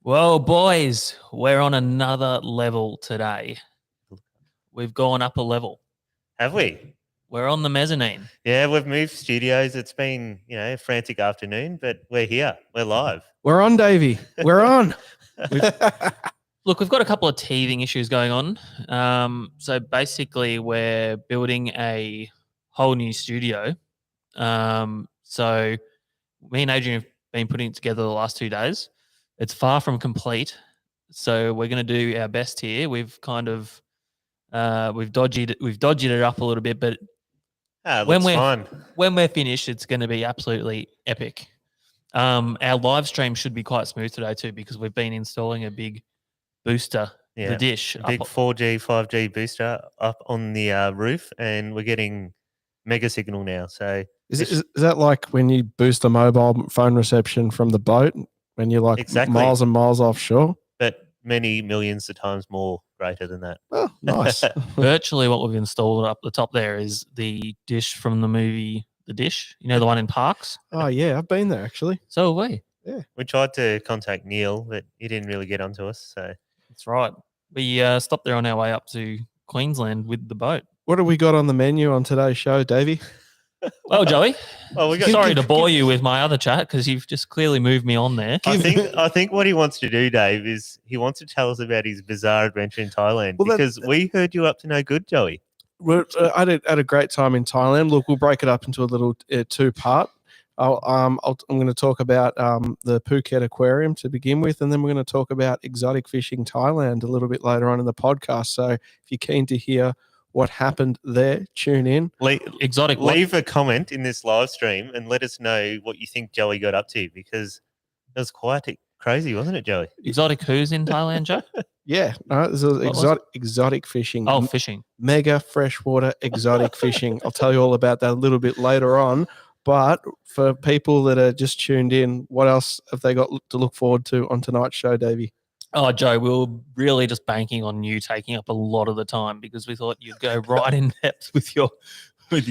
Well, boys, we're on another level today. We've gone up a level. Have we? We're on the mezzanine. Yeah, we've moved studios. It's been, a frantic afternoon, but we're here. We're live. We're on, Davey. We're on. Look, we've got a couple of teething issues going on. So basically, we're building a whole new studio. So me and Adrian have been putting it together the last 2 days. It's far from complete. So we're going to do our best here. We've kind of we've dodged it up a little bit, but when we're finished, it's going to be absolutely epic. Our live stream should be quite smooth today too, because we've been installing a big booster, the dish, big 4G, 5G booster up on the roof, and we're getting mega signal now. So is that like when you boost the mobile phone reception from the boat when you're like miles and miles offshore? But many millions of times more greater than that. Oh, nice. Virtually what we've installed up the top there is the dish from the movie The Dish, the one in Parks. Oh, yeah, I've been there actually. So have we. Yeah. We tried to contact Neil, but he didn't really get onto us. So that's right. We stopped there on our way up to Queensland with the boat. What have we got on the menu on today's show, Davey? Well, Joey, sorry to bore you with my other chat because you've just clearly moved me on there. I think what he wants to do, Dave, is he wants to tell us about his bizarre adventure in Thailand, because we heard you up to no good, Joey. I had a great time in Thailand. Look, we'll break it up into a little two-part. I'm going to talk about the Phuket aquarium to begin with, and then we're going to talk about exotic fishing Thailand a little bit later on in the podcast. So if you're keen to hear what happened there, tune in. Leave a comment in this live stream and let us know what you think Joey got up to, because it was quite crazy, wasn't it, Joey? Exotic who's in Thailand, Joe? Yeah, no, there's exotic fishing. Oh, fishing. Mega freshwater exotic fishing. I'll tell you all about that a little bit later on. But for people that are just tuned in, what else have they got to look forward to on tonight's show, Davey? Oh, Joe, we were really just banking on you taking up a lot of the time because we thought you'd go right in depth with your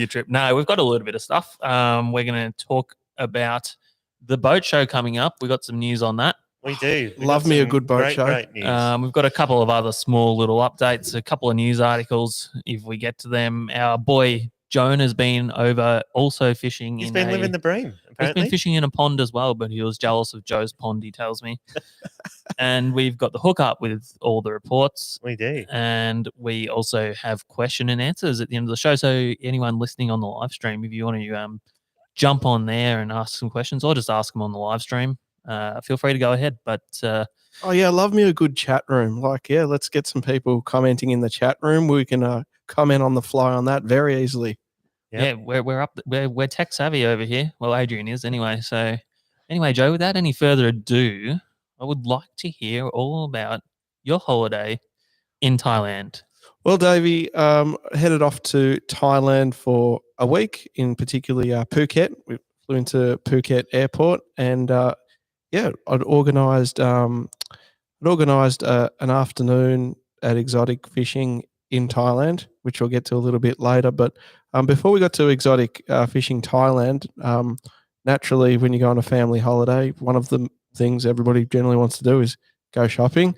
trip. No, we've got a little bit of stuff. We're going to talk about the boat show coming up. We got some news on that. We do. Love me a good boat show. Great news. We've got a couple of other small little updates, a couple of news articles if we get to them. Our boy Joan has been over also fishing. He's been living the dream, apparently. He's been fishing in a pond as well, but he was jealous of Joe's pond, he tells me. And we've got the hookup with all the reports. We do. And we also have question and answers at the end of the show. So anyone listening on the live stream, if you want to jump on there and ask some questions or just ask them on the live stream, feel free to go ahead. But oh, yeah, love me a good chat room. Let's get some people commenting in the chat room. We can comment on the fly on that very easily. Yep. Yeah, we're tech savvy over here. Well, Adrian is anyway. So anyway, Joe, without any further ado, I would like to hear all about your holiday in Thailand. Well, Davey, headed off to Thailand for a week, in particularly Phuket. We flew into Phuket Airport, and I'd organised an afternoon at exotic fishing in Thailand, which we'll get to a little bit later. But before we got to exotic fishing Thailand, naturally, when you go on a family holiday, one of the things everybody generally wants to do is go shopping.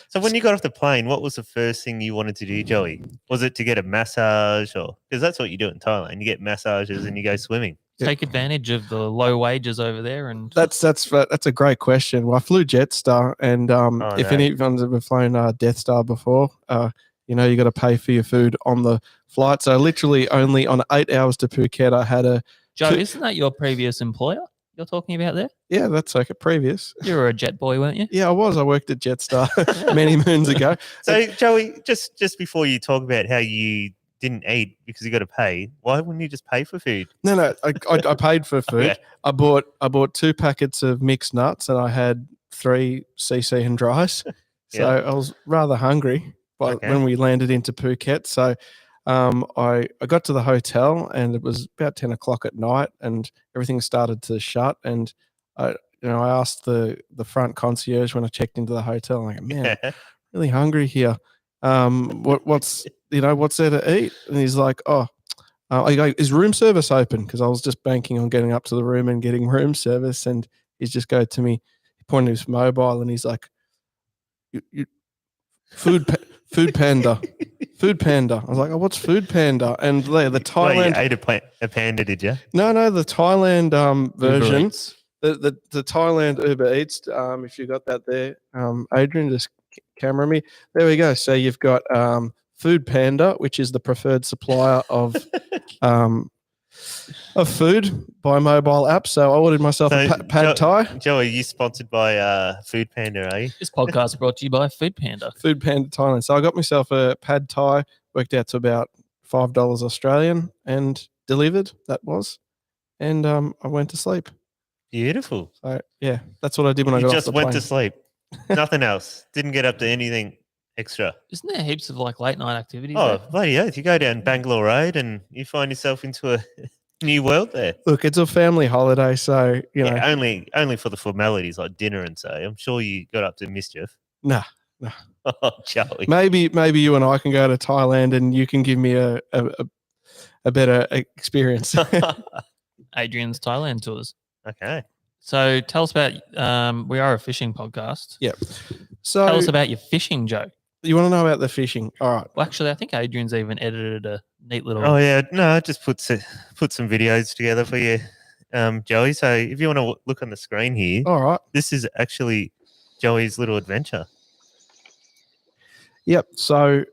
So when you got off the plane, what was the first thing you wanted to do, Joey? Was it to get a massage, or because that's what you do in Thailand? You get massages and you go swimming. Take advantage of the low wages over there, and that's a great question. Well, I flew Jetstar, and if anyone's ever flown Death Star before, you got to pay for your food on the flight. So literally only on 8 hours to Phuket, I had a... Joe, isn't that your previous employer you're talking about there? Yeah, that's like a previous. You were a jet boy, weren't you? Yeah, I was. I worked at Jetstar many moons ago. So, Joey, just before you talk about how you didn't eat because you got to pay, why wouldn't you just pay for food? No, I paid for food. Okay. I bought 2 packets of mixed nuts, and I had 3 CC and dries. So I was rather hungry when we landed into Phuket. So I got to the hotel, and it was about 10 o'clock at night, and everything started to shut. And I asked the front concierge when I checked into the hotel, I'm like, man, I'm really hungry here. What's there to eat? And he's like, I go, is room service open? Because I was just banking on getting up to the room and getting room service. And he's just go to me, he pointed his mobile, and he's like, food panda. Food panda. I was like, oh, what's food panda? And the Well, you Thailand. ate a panda, did you? No, the Thailand Uber version. Eats. The Thailand Uber Eats. If you got that there, Adrian, just camera me. There we go. So you've got Food Panda, which is the preferred supplier of food by mobile app. So I ordered myself a pad thai. Joe, are you sponsored by Food Panda, are you? This podcast is brought to you by Food Panda. Food Panda Thailand. So I got myself a pad thai, worked out to about $5 Australian and delivered. That was. And I went to sleep. Beautiful. So yeah, that's what I did when I You got off just the went plane. to sleep. Nothing else. Didn't get up to anything extra. Isn't there heaps of like late night activities? Oh, there? bloody oath. You go down Bangalore Road and you find yourself into a new world there. Look, it's a family holiday, so you know. Yeah, only for the formalities like dinner and so. I'm sure you got up to mischief. Nah. Oh, Joey. Maybe you and I can go to Thailand and you can give me a better experience. Adrian's Thailand tours. Okay. So tell us about. We are a fishing podcast. Yep. So Tell us about your fishing, Joe. you want to know about the fishing? All right. Well, actually, I think Adrian's even edited a neat little. Oh yeah, no, I just put some videos together for you, Joey. So if you want to look on the screen here, All right. this is actually Joey's little adventure. Yep. So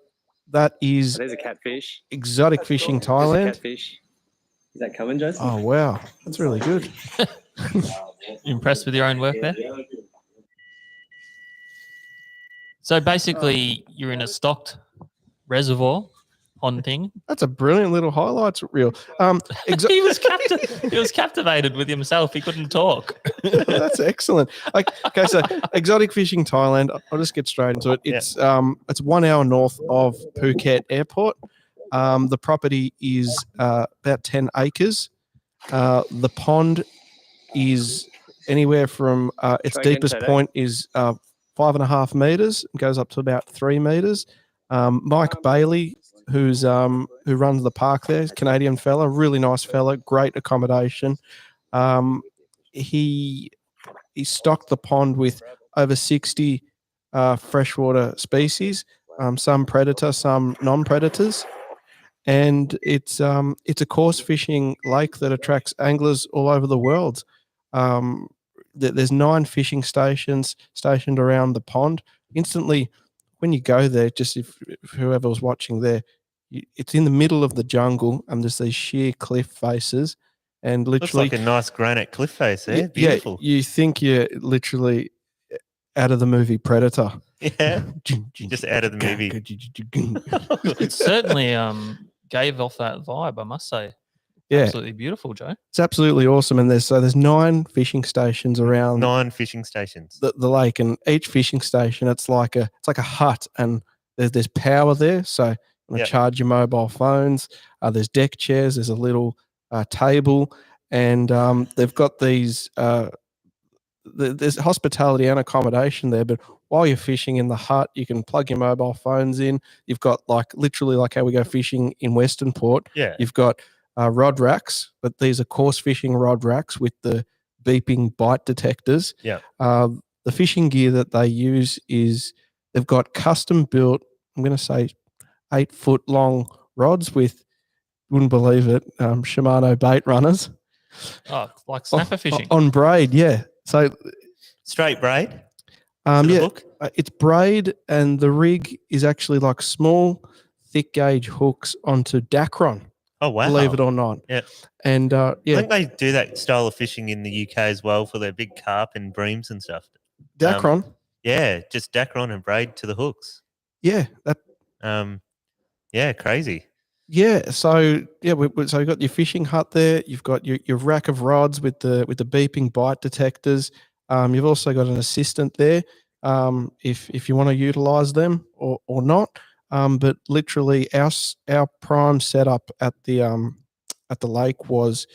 that is There's a catfish. exotic fishing There's a Thailand. catfish. Is that coming, Joseph? Oh wow, that's really good. Impressed with your own work there? So basically, you're in a stocked reservoir pond thing. That's a brilliant little highlights reel. He was captivated with himself. He couldn't talk. That's excellent. Okay, so exotic fishing Thailand. I'll just get straight into it. It's 1 hour north of Phuket Airport. The property is about 10 acres. The pond is anywhere from its Try again, deepest Toto. point is 5.5 meters. It goes up to about 3 meters. Mike Bailey, who runs the park there, Canadian fella, really nice fella, great accommodation. He stocked the pond with over 60 freshwater species, some predator, some non-predators. And it's a coarse fishing lake that attracts anglers all over the world. There's 9 fishing stations stationed around the pond. Instantly, when you go there, just if whoever was watching there, it's in the middle of the jungle, and there's these sheer cliff faces, and Looks literally, like a nice granite cliff face there. yeah, Beautiful. you think you're literally out of the movie Predator. Yeah. Just out of the movie. It certainly gave off that vibe, I must say. Yeah, Absolutely beautiful, Joe. it's absolutely awesome. And there's 9 fishing stations around 9 fishing stations. the lake, and each fishing station it's like a hut, and there's power there, so you want to Yep. charge your mobile phones. There's deck chairs, there's a little table, and they've got these there's hospitality and accommodation there. But while you're fishing in the hut, you can plug your mobile phones in. You've got literally like how we go fishing in Western Port. Yeah. You've got rod racks, but these are coarse fishing rod racks with the beeping bite detectors. Yeah. The fishing gear that they use is they've got custom built, I'm going to say 8-foot long rods with, wouldn't believe it, Shimano bait runners. Oh, like snapper fishing. On braid, yeah. So Straight braid. To the yeah, hook. it's braid, and the rig is actually like small, thick gauge hooks onto Dacron. Oh, wow. Believe it or not. Yeah. And I yeah, think they do that style of fishing in the UK as well for their big carp and breams and stuff. Dacron. Yeah, just Dacron and braid to the hooks. Yeah, that. Yeah, crazy. Yeah, so yeah, so you've got your fishing hut there. You've got your rack of rods with the beeping bite detectors. You've also got an assistant there, if you want to utilize them or not. But literally, our prime setup at the lake was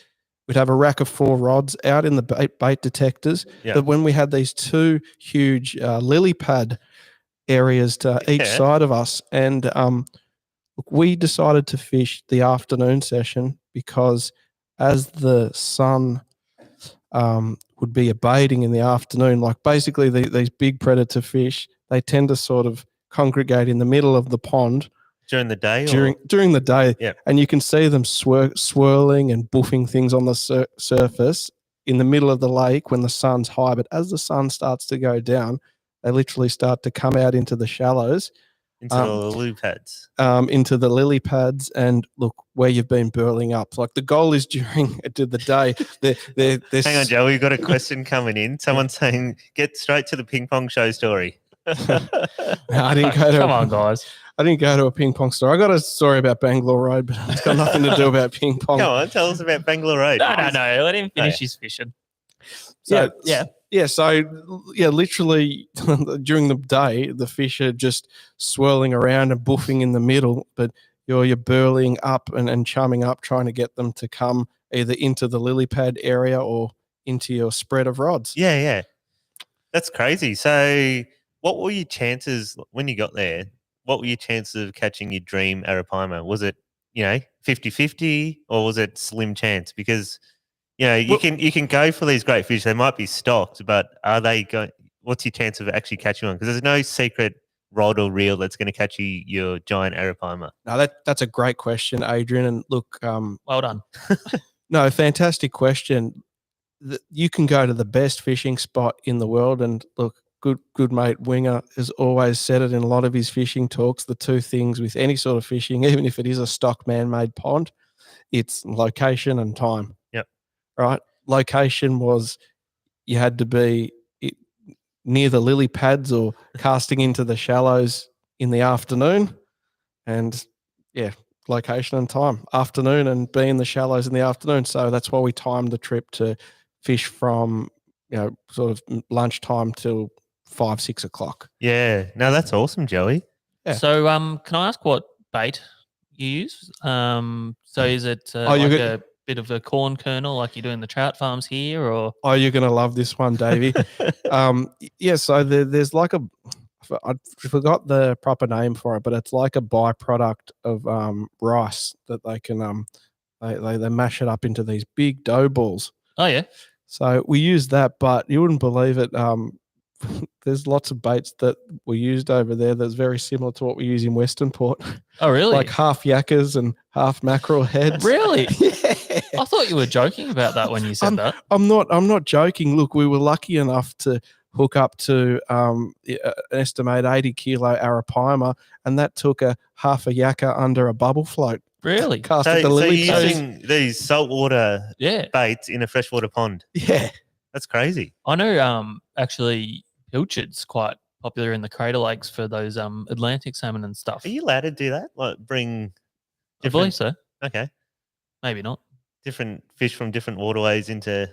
we'd have a rack of 4 rods out in the bait detectors. Yeah. But when we had these 2 huge lily pad areas to each Yeah. side of us, and we decided to fish the afternoon session because as the sun would be abating in the afternoon. Like basically these big predator fish, they tend to sort of congregate in the middle of the pond during the day. During the day, Yeah. And you can see them swirling and buffing things on the surface in the middle of the lake when the sun's high. But as the sun starts to go down, they literally start to come out into the shallows, into the lily pads. Into the lily pads, and look where you've been burling up. Like the goal is during the day. Hang on, Joe. We've got a question coming in. Someone's saying, "Get straight to the ping pong show story." I didn't go to. Come on, guys. I didn't go to a ping pong store. I got a story about Bangalore Road, but it's got nothing to do about ping pong. Come on, tell us about Bangalore Road. No. Let him finish his fishing. So, yeah. So, literally during the day, the fish are just swirling around and buffing in the middle, but you're burling up and chumming up, trying to get them to come either into the lily pad area or into your spread of rods. Yeah. That's crazy. So what were your chances when you got there? What were your chances of catching your dream arapaima? Was it, 50-50 or was it slim chance? Because, you can go for these great fish. They might be stocked, but are they going? What's your chance of actually catching one? Because there's no secret rod or reel that's going to catch you your giant arapaima. No, that's a great question, Adrian. And look, well done. No, fantastic question. You can go to the best fishing spot in the world, and look, good mate Winger has always said it in a lot of his fishing talks. The two things with any sort of fishing, even if it is a stock man-made pond, it's location and time. Yep. Right. Location was you had to be near the lily pads or casting into the shallows in the afternoon, and location and time, afternoon, and be in the shallows in the afternoon. So that's why we timed the trip to fish from sort of lunchtime till 5-6 o'clock. Yeah, no, that's awesome, Joey. Yeah. So, can I ask what bait you use? So, is it a bit of a corn kernel like you do in the trout farms here, or? Oh, you're gonna love this one, Davey. So there's like I forgot the proper name for it, but it's like a byproduct of rice that they can they mash it up into these big dough balls. Oh yeah. So we use that, but you wouldn't believe it. There's lots of baits that were used over there that's very similar to what we use in Western Port. Oh, really? Like half yakkers and half mackerel heads. Really? Yeah. I thought you were joking about that when you said that. I'm not joking. Look, we were lucky enough to hook up to an estimated 80 kilo arapaima, and that took a half a yakka under a bubble float. Really? Cast So at the lily you're pads. using these saltwater baits in a freshwater pond. Yeah. That's crazy. I know actually pilchard's quite popular in the Crater Lakes for those Atlantic salmon and stuff. Are you allowed to do that? Like bring I believe so. Okay. Maybe not. Different fish from different waterways into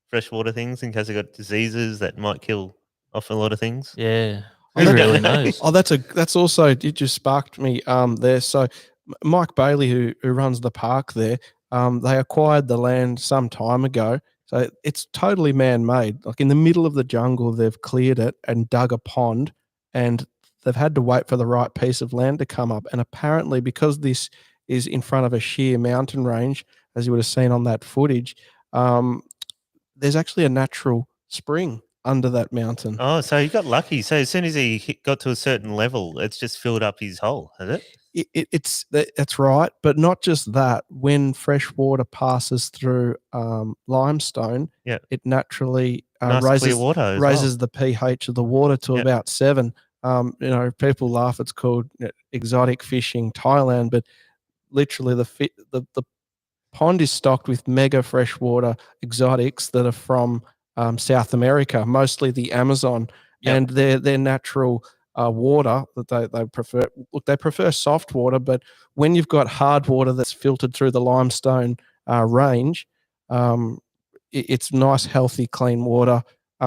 freshwater things in case they got diseases that might kill off a lot of things. Yeah. Who really knows? Oh, that's also, it just sparked me there. So Mike Bailey, who runs the park there, they acquired the land some time ago. So it's totally man-made. Like in the middle of the jungle, they've cleared it and dug a pond, and they've had to wait for the right piece of land to come up. And apparently, because this is in front of a sheer mountain range, as you would have seen on that footage, there's actually a natural spring under that mountain. Oh, so he got lucky. So as soon as he got to a certain level, it's just filled up his hole, has it? That's right, but not just that. When fresh water passes through limestone, it naturally raises the pH of the water to about 7. People laugh. It's called exotic fishing Thailand, but literally the pond is stocked with mega freshwater exotics that are from South America, mostly the Amazon, and they're natural water that they prefer. Look, they prefer soft water, but when you've got hard water that's filtered through the limestone range, it's nice, healthy, clean water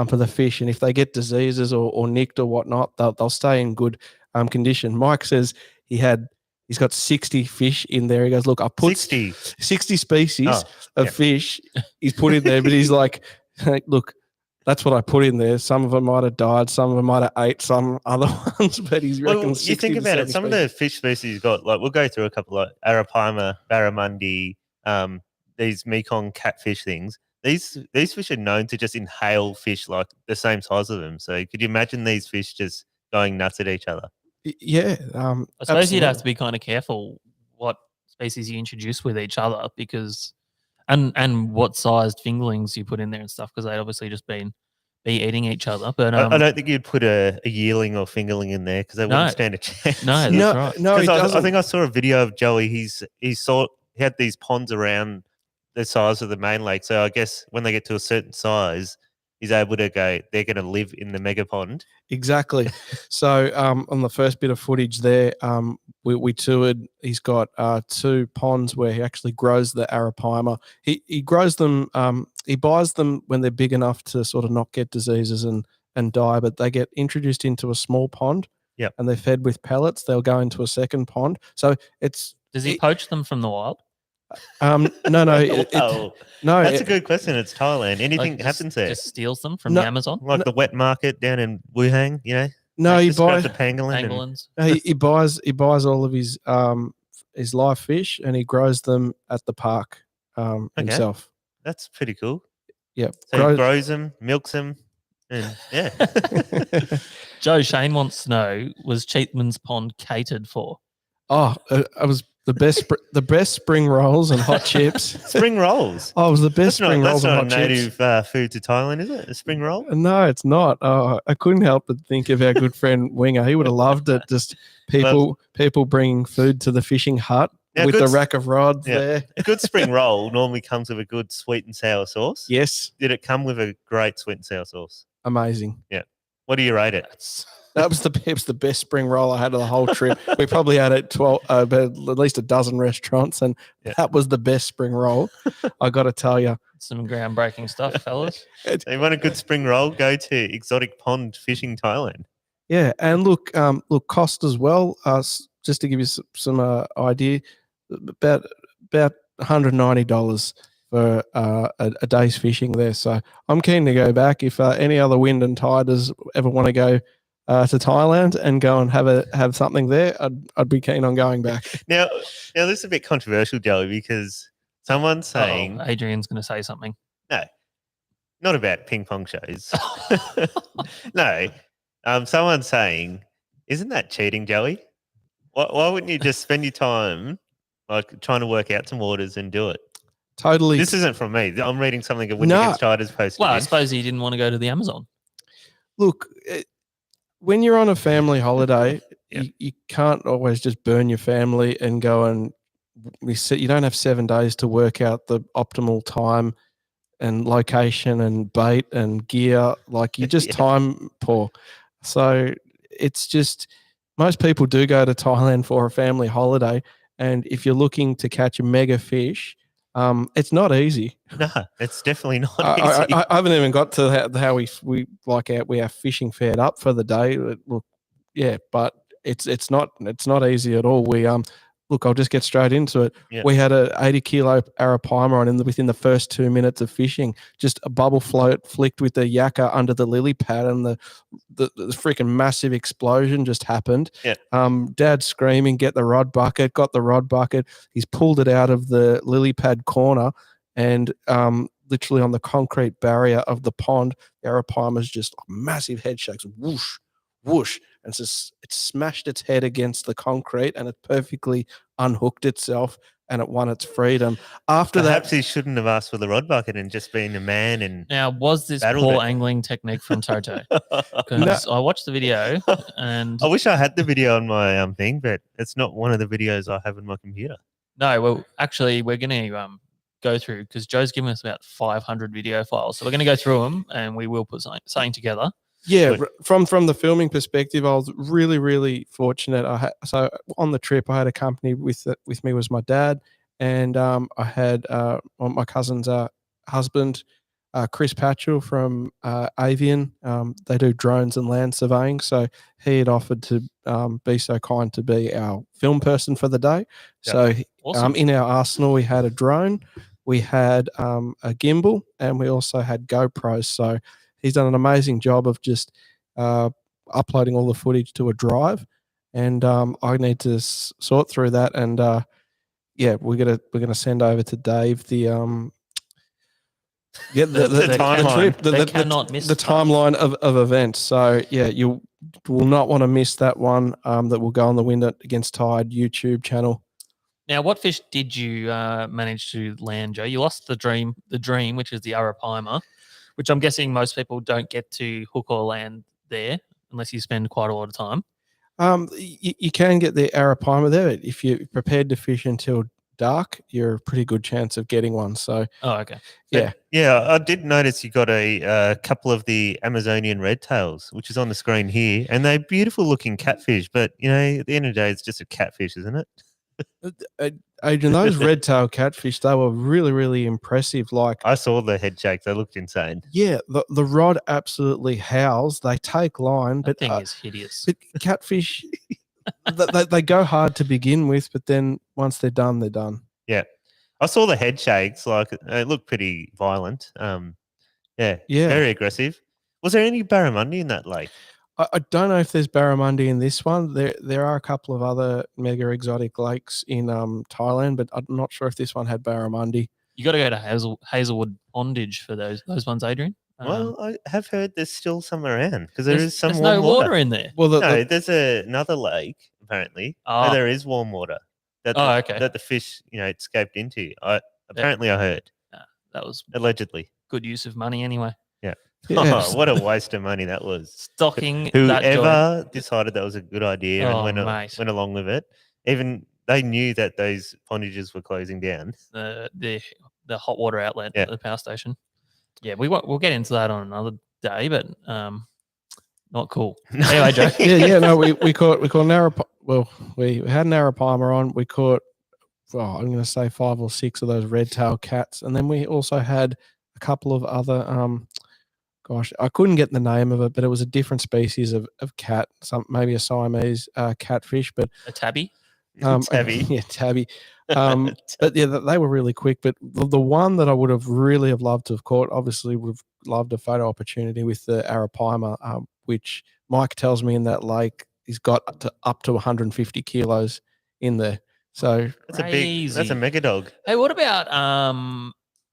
for the fish. And if they get diseases or nicked or whatnot, they'll stay in good condition. Mike says he's got 60 fish in there. He goes, look, I put 60 species of fish he's put in there, but he's like, look, that's what I put in there. Some of them might have died. Some of them might have ate some other ones, but he's reckoned 60 you think about it, some of the fish species got, like, we'll go through a couple, like arapaima, barramundi, these Mekong catfish things. these fish are known to just inhale fish like the same size of them. So could you imagine these fish just going nuts at each other? Yeah. I suppose you'd have to absolutely. be kind of careful what species you introduce with each other because, and what sized fingerlings you put in there and stuff because they'd obviously just be eating each other. But I don't think you'd put a yearling or fingerling in there because they No. wouldn't stand a chance. no, that's No, right. no, he Because doesn't. I think I saw a video of Joey. He had these ponds around the size of the main lake. So I guess when they get to a certain size, he's able to go. They're going to live in the mega pond. Exactly. So on the first bit of footage there, we toured. He's got 2 ponds where he actually grows the arapaima. He grows them. He buys them when they're big enough to sort of not get diseases and die, but they get introduced into a small pond. Yep. And they're fed with pellets. They'll go into a second pond. So it's Does he poach them from the wild? no. Wow. No, That's a good question. It's Thailand. Anything Like, happens there? Just steals them from No. the Amazon? Like the wet market down in Wuhan, no. He Just grab buys the pangolin. And, Pangolins. he buys all of his live fish and he grows them at the park himself. that's pretty cool. Yep. So he grows them, milks them, and yeah. Joe Shane wants to know, was Cheatman's Pond catered for? Oh, I was the best spring rolls and hot chips. Spring rolls. Oh, it was the best That's spring rolls and not hot a chips. native food to Thailand, is it? A spring roll? No, it's not. Oh, I couldn't help but think of our good friend Winger. He would have loved it. Just people bringing food to the fishing hut Now, with good the s- rack of rods Yeah. there. A good spring roll normally comes with a good sweet and sour sauce. Yes, Did it come with a great sweet and sour sauce? amazing. What do you rate it? It was the best spring roll I had of the whole trip. We probably had it about at least a dozen restaurants, and Yeah. that was the best spring roll. I got to tell you. Some groundbreaking stuff, fellas. You want a good spring roll? Go to Exotic Pond Fishing Thailand. Yeah, and look, cost as well. Just to give you some idea, about $190 for a day's fishing there. So I'm keen to go back. If any other wind and tiders ever want to go to Thailand and go and have something there, I'd be keen on going back. Now this is a bit controversial, Joey, because someone's saying Adrian's going to say something. no, not about ping pong shows. No, someone's saying, isn't that cheating, Joey? Why wouldn't you just spend your time like trying to work out some orders and do it? Totally. This isn't from me. I'm reading something a Wind No. Against Tiders posted. Well, I in. suppose he didn't want to go to the Amazon. Look, when you're on a family holiday, Yeah. you can't always just burn your family and go and you don't have 7 days to work out the optimal time and location and bait and gear. Like you just Yeah. time poor. So it's just most people do go to Thailand for a family holiday, and if you're looking to catch a mega fish, it's not easy. No, it's definitely not I easy. haven't even got to how we are fishing fared up for the day. Look, yeah, but it's not easy at all. We look, I'll just get straight into it. Yeah. We had a 80-kilo arapaima on within the first 2 minutes of fishing. Just a bubble float flicked with the yakka under the lily pad, and the freaking massive explosion just happened. Yeah. Dad screaming, "Get the rod bucket!" Got the rod bucket. He's pulled it out of the lily pad corner, and literally on the concrete barrier of the pond, the arapaima's just massive head shakes, whoosh, whoosh, and it smashed its head against the concrete, and it perfectly unhooked itself, and it won its freedom. After Perhaps that, he shouldn't have asked for the rod bucket and just been a man and Now, was this Battled poor it. angling technique from Toto? I Because I watched the video and wish I had the video on my thing, but it's not one of the videos I have on my computer. no, well, actually, we're going to go through because Joe's given us about 500 video files. So we're going to go through them and we will put something together. yeah, Good. from the filming perspective, I was really, really fortunate. So on the trip, I had a company with me was my dad, and I had my cousin's husband, Chris Patchell from Avian. They do drones and land surveying, so he had offered to be so kind to be our film person for the day. Yeah. So Awesome. in our arsenal, we had a drone, we had a gimbal, and we also had GoPros. So he's done an amazing job of just uploading all the footage to a drive, and I need to sort through that. And yeah, we're gonna send over to Dave the Yeah, The timeline. trip, They cannot miss the that. timeline of events. So yeah, you will not want to miss that one. That will go on the Wind Against Tide YouTube channel. Now, what fish did you manage to land, Joe? You lost the dream, which is the arapaima, which I'm guessing most people don't get to hook or land there unless you spend quite a lot of time. You can get the arapaima there. If you're prepared to fish until dark, you're a pretty good chance of getting one. So Oh, okay. yeah, Yeah, I did notice you got a couple of the Amazonian red tails, which is on the screen here, and they're beautiful looking catfish. But you know, at the end of the day, it's just a catfish, isn't it? Adrian, those red tail catfish, they were really, really impressive. Like, I saw the head shake; they looked insane. yeah, the rod absolutely howls. They take line, That but thing is hideous. but catfish, they go hard to begin with, but then once they're done, they're done. Yeah, I saw the head shakes; like it looked pretty violent. Yeah, very aggressive. Was there any barramundi in that lake? I don't know if there's barramundi in this one. There are a couple of other mega exotic lakes in Thailand, but I'm not sure if this one had barramundi. You got to go to Hazelwood Pondage for those ones, Adrian. Well, I have heard there's still some around because there is some there's warm no water in there. Well, No, there's another lake apparently where there is warm water that okay. that the fish escaped into. Apparently I heard That was allegedly. good use of money anyway. Yeah. Yeah. Oh, what a waste of money that was. Stocking that joint. Whoever decided that was a good idea Oh, and mate. went along with it, even they knew that those pondages were closing down. The hot water outlet Yeah. at the power station. Yeah, we'll get into that on another day, but not cool. Anyway, Joe. yeah. No, we caught narrap. Well, we had an arapaima on. We caught, well, I'm going to say 5 or 6 of those red tail cats, and then we also had a couple of other. Gosh, I couldn't get the name of it, but it was a different species of cat, maybe a Siamese catfish, but A tabby. Tabby. yeah, tabby. But yeah, they were really quick. But the one that I would have really loved to have caught, obviously, would have loved a photo opportunity with the arapaima, which Mike tells me in that lake he's got up to 150 kilos in there. So that's a mega dog. Hey, what about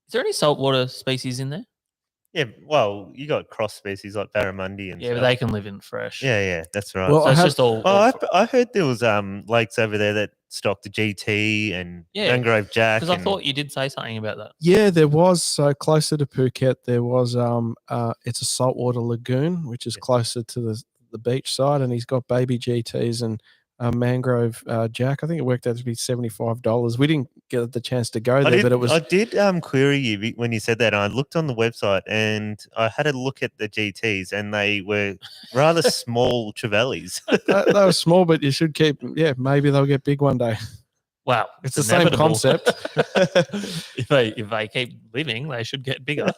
is there any saltwater species in there? Yeah, well, you got cross species like barramundi and Yeah, stuff. but they can live in fresh. Yeah, that's right. Well, So it's just all. I heard there was lakes over there that stocked the GT and mangrove jack. Because I thought you did say something about that. yeah, there was. So closer to Phuket, there was it's a saltwater lagoon, which is closer to the beach side, and he's got baby GTs and mangrove jack. I think it worked out to be $75. We didn't get the chance to go there, but it was. I did query you when you said that. I looked on the website and I had a look at the GTs, and they were rather small trevallies. They were small, but you should keep. Yeah, maybe they'll get big one day. Wow, It's the same inevitable. concept. if they keep living, they should get bigger.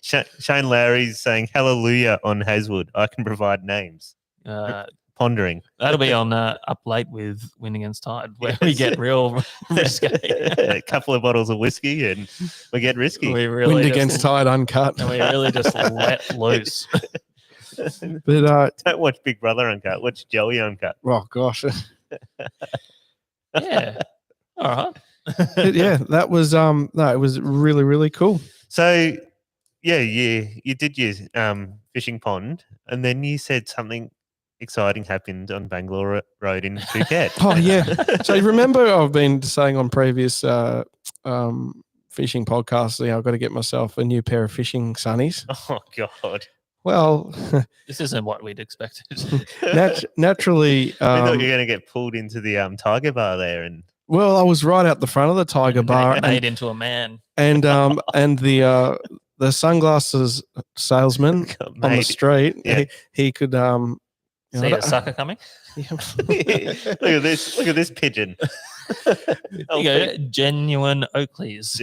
Shane Lowry's saying hallelujah on Hazelwood. I can provide names. Pondering. That'll be on Up Late with Wind Against Tide, where we get real risky. A couple of bottles of whiskey and we get risky. We really Wind just- Against Tide uncut. And we really just let loose. But Don't watch Big Brother uncut. Watch Joey uncut. oh gosh, Yeah. All right. But yeah, that was no, it was really really cool. So yeah, you did your fishing pond, and then you said something exciting happened on Bangalore Road in Phuket. Oh yeah. So you remember I've been saying on previous fishing podcasts, I've got to get myself a new pair of fishing sunnies. Oh God. Well, This isn't what we'd expected. naturally, I thought you were going to get pulled into the Tiger Bar there, and well, I was right out the front of the Tiger Bar, Made into a man. and the sunglasses salesman on the mate, street, yeah. he could See the sucker coming? look at this! Look at this pigeon. There you go. Genuine Oakleys.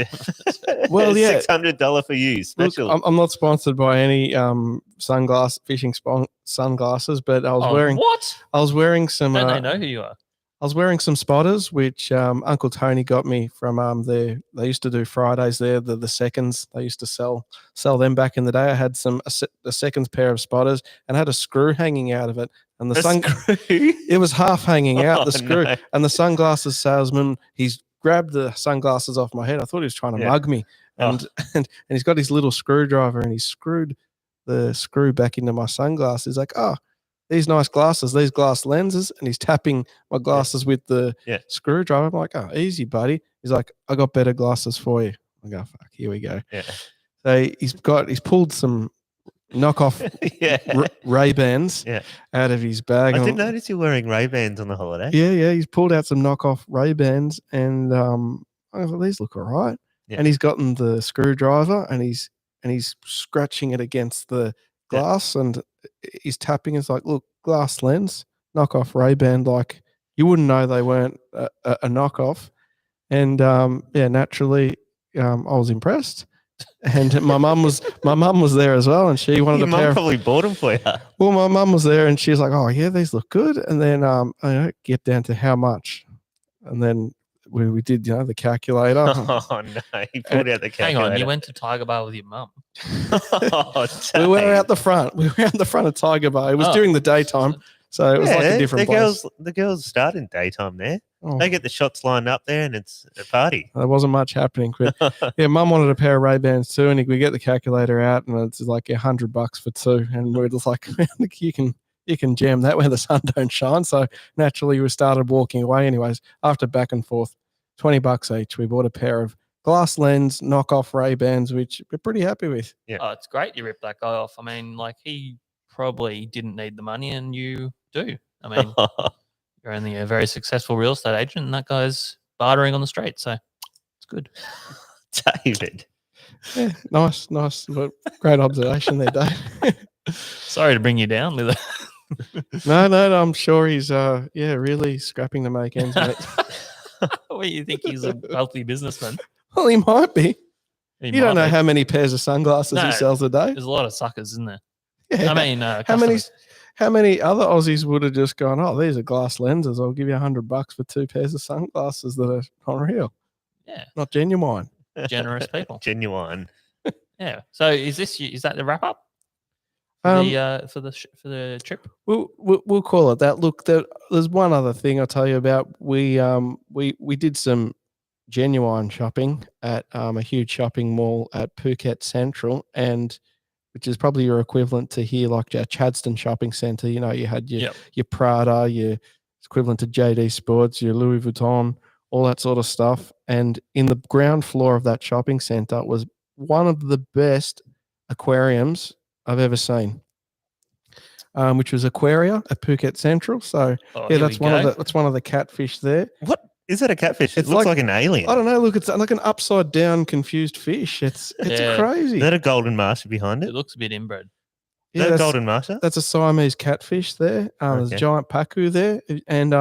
Well, yeah. $600 for you, Look, special. I'm not sponsored by any fishing sunglasses, but I was wearing What? some Don't they know who you are? I was wearing some spotters, which Uncle Tony got me from they used to do Fridays there, the seconds. They used to sell them back in the day. I had a seconds pair of spotters and had a screw hanging out of it. And A screw? it was half hanging out, the Oh, screw. no. And the sunglasses salesman, he's grabbed the sunglasses off my head. I thought he was trying to Yeah. mug me. Oh. And he's got his little screwdriver and he screwed the screw back into my sunglasses. He's like, oh, these nice glasses, these glass lenses. And he's tapping my glasses with the screwdriver. I'm like, oh, easy, buddy. He's like, I got better glasses for you. I go, fuck, here we go. Yeah. So he's pulled some knockoff Ray-Bans out of his bag. I did notice you're wearing Ray-Bans on the holiday. Yeah. He's pulled out some knockoff Ray-Bans and I thought, these look all right. Yeah. And he's gotten the screwdriver and he's scratching it against the glass and he's tapping. It's like, look, glass lens, knockoff Ray-Ban. Like you wouldn't know they weren't a knockoff. And naturally, I was impressed. And my mum was there as well, and she wanted Your mum probably bought them for you. Well, my mum was there, and she's like, "Oh yeah, these look good." And then get down to how much, and then we did the calculator. Oh no, he pulled out the calculator. Hang on, you went to Tiger Bar with your mum? We were out the front. We were out the front of Tiger Bar. It was during the daytime, so it was like a different place. The girls start in daytime there. Oh. They get the shots lined up there and it's a party. There wasn't much happening. But yeah, Mum wanted a pair of Ray-Bans too, and we get the calculator out and it's like $100 for two. And we're just like, you can jam that where the sun don't shine. So naturally we started walking away. Anyways, after back and forth, $20 each, we bought a pair of glass lens knockoff Ray-Bans, which we're pretty happy with. Yeah. Oh, it's great you ripped that guy off. I mean, like he probably didn't need the money and you do. I mean, you're only a very successful real estate agent and that guy's bartering on the street. So it's good. David. Yeah, nice. But great observation there, Dave. Sorry to bring you down with it. No, I'm sure he's really scrapping to make ends meet. What do you think? He's a wealthy businessman? Well, he might be. You don't know how many pairs of sunglasses he sells a day. There's a lot of suckers, isn't there? Yeah. I mean, how many other Aussies would have just gone, oh, these are glass lenses. I'll give you $100 for two pairs of sunglasses that are unreal. Yeah. Not genuine. Generous people. Genuine. Yeah. So is that the wrap up for the trip? We'll call it that. Look, there's one other thing I'll tell you about. We did some genuine shopping at a huge shopping mall at Phuket Central, and which is probably your equivalent to here, like our Chadstone shopping centre. You know, you had your Prada, your equivalent to JD Sports, your Louis Vuitton, all that sort of stuff. And in the ground floor of that shopping centre was one of the best aquariums I've ever seen, which was Aquaria at Phuket Central. So that's one of the catfish there. What? Is that a catfish? It looks like an alien. I don't know. Look, it's like an upside down confused fish. It's crazy. Is that a golden master behind it? It looks a bit inbred. Is that a golden master? That's a Siamese catfish there. There's a giant pacu there. And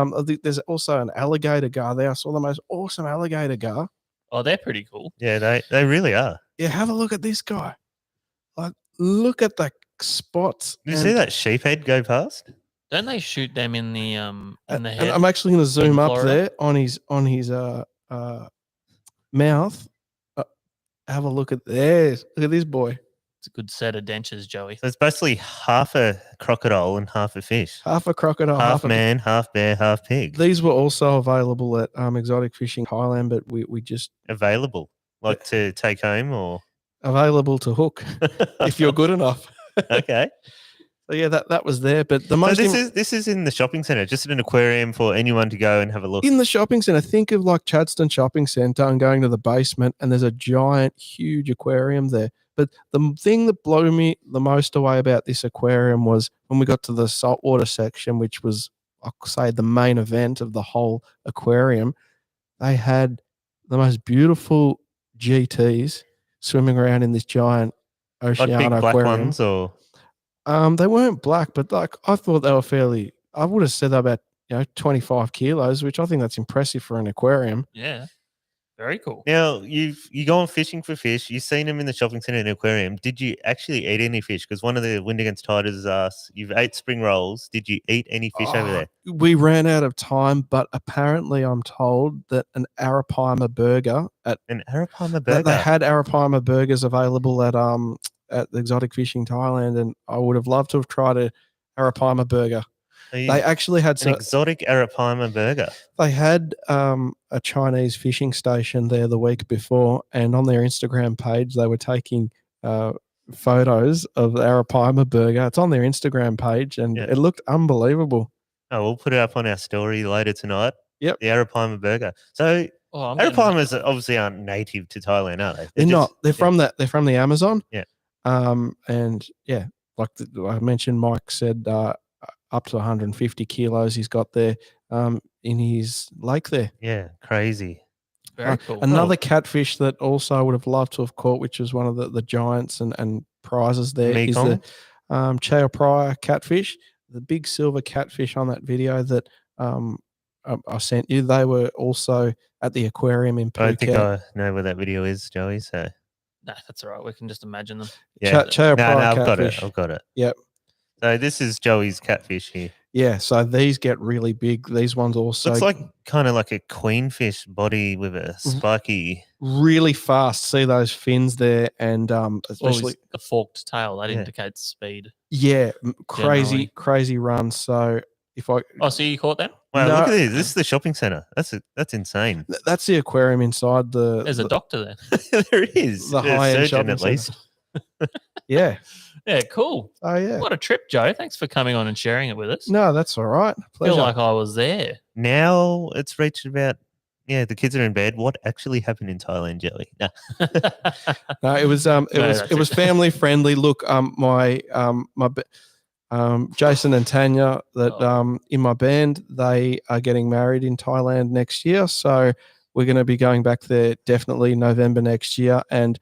there's also an alligator gar there. I saw the most awesome alligator gar. Oh, they're pretty cool. Yeah, they really are. Yeah, have a look at this guy. Like, look at the spots. Did you see that sheep head go past? Don't they shoot them in the head? And I'm actually going to zoom up there on his mouth. Have a look at this. Look at this boy. It's a good set of dentures, Joey. So it's basically half a crocodile and half a fish. Half a crocodile, half man, half bear, half pig. These were also available at Exotic Fishing Thailand, but we just available, like to take home or available to hook if you're good enough. Okay. So yeah, that was there, but this is in the shopping centre, just in an aquarium for anyone to go and have a look. In the shopping centre, think of like Chadstone Shopping Centre and going to the basement, and there's a giant, huge aquarium there. But the thing that blew me the most away about this aquarium was when we got to the saltwater section, which was, I'll say, the main event of the whole aquarium. They had the most beautiful GTs swimming around in this giant oceano like big black aquarium. Ones or. They weren't black, but like I thought they were fairly. I would have said about 25 kilos, which I think that's impressive for an aquarium. Yeah, very cool. Now you go on fishing for fish. You've seen them in the shopping centre and aquarium. Did you actually eat any fish? Because one of the Wind Against Tigers asked, you've ate spring rolls. Did you eat any fish over there? We ran out of time, but apparently I'm told that an Arapaima burger an Arapaima burger. They had Arapaima burgers available at the Exotic Fishing Thailand, and I would have loved to have tried a Arapaima burger. They actually had an exotic arapaima burger. They had a Chinese fishing station there the week before, and on their Instagram page, they were taking photos of the arapaima burger. It's on their Instagram page, and it looked unbelievable. Oh, we'll put it up on our story later tonight. Yep. The arapaima burger. So arapaimas obviously aren't native to Thailand, are they? They're not. They're from They're from the Amazon. Yeah. And yeah, like I mentioned, Mike said up to 150 kilos he's got there in his lake there. Yeah, crazy. Very cool. Another catfish that also I would have loved to have caught, which was one of the giants and prizes there, is the Chao Phraya catfish, the big silver catfish on that video that I sent you. They were also at the aquarium in Phuket. I don't think I know where that video is, Joey. So nah, that's all right. We can just imagine them. Yeah, Chao Phraya catfish. I've got it. Yep. So this is Joey's catfish here. Yeah, so these get really big. These ones also looks like kind of like a queenfish body with a spiky, really fast. See those fins there, and especially the forked tail that indicates speed. Yeah, crazy run. So if I so you caught them? Wow, look at this. This is the shopping center. That's insane. That's the aquarium inside the. There's a doctor there. There is the high-end shopping at least. Yeah. Yeah, cool. Oh yeah. What a trip, Joe. Thanks for coming on and sharing it with us. No, that's all right. Pleasure. I feel like I was there. Now it's reached about the kids are in bed. What actually happened in Thailand, Joey? No. No, it was family friendly. Look, my Jason and Tanya that in my band, they are getting married in Thailand next year. So we're going to be going back there definitely November next year. And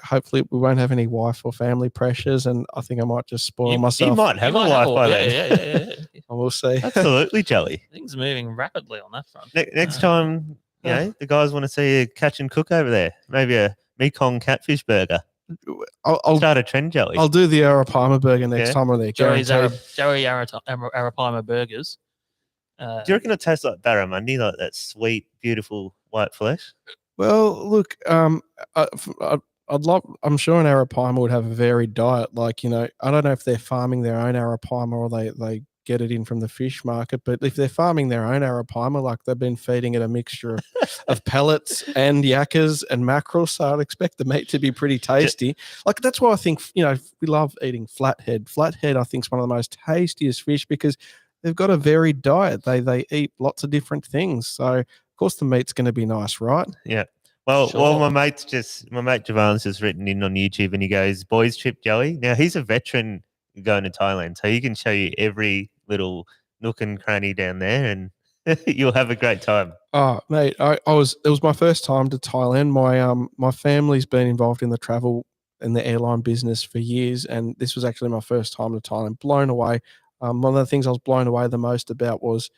hopefully we won't have any wife or family pressures, and I think I might just spoil myself. You might have a wife by then. Yeah. We'll see. Absolutely, Joey. Things are moving rapidly on that front. Next time, the guys want to see you catch and cook over there. Maybe a Mekong catfish burger. I'll start a trend, Joey. I'll do the arapaima burger next time we're there. Joey arapaima burgers. Do you reckon it tastes like barramundi, like that sweet, beautiful white flesh? Well, look, I'm sure an arapaima would have a varied diet. Like, I don't know if they're farming their own arapaima or they get it in from the fish market. But if they're farming their own arapaima, like they've been feeding it a mixture of pellets and yakas and mackerel, so I'd expect the meat to be pretty tasty. Like that's why I think we love eating flathead. Flathead, I think, is one of the most tastiest fish because they've got a varied diet. They eat lots of different things. So of course the meat's going to be nice, right? Yeah. Well, my mate Javan's just written in on YouTube and he goes, "Boys trip, Joey." Now he's a veteran going to Thailand, so he can show you every little nook and cranny down there, and you'll have a great time. Oh, mate, it was my first time to Thailand. My family's been involved in the travel and the airline business for years, and this was actually my first time to Thailand. Blown away. One of the things I was blown away the most about was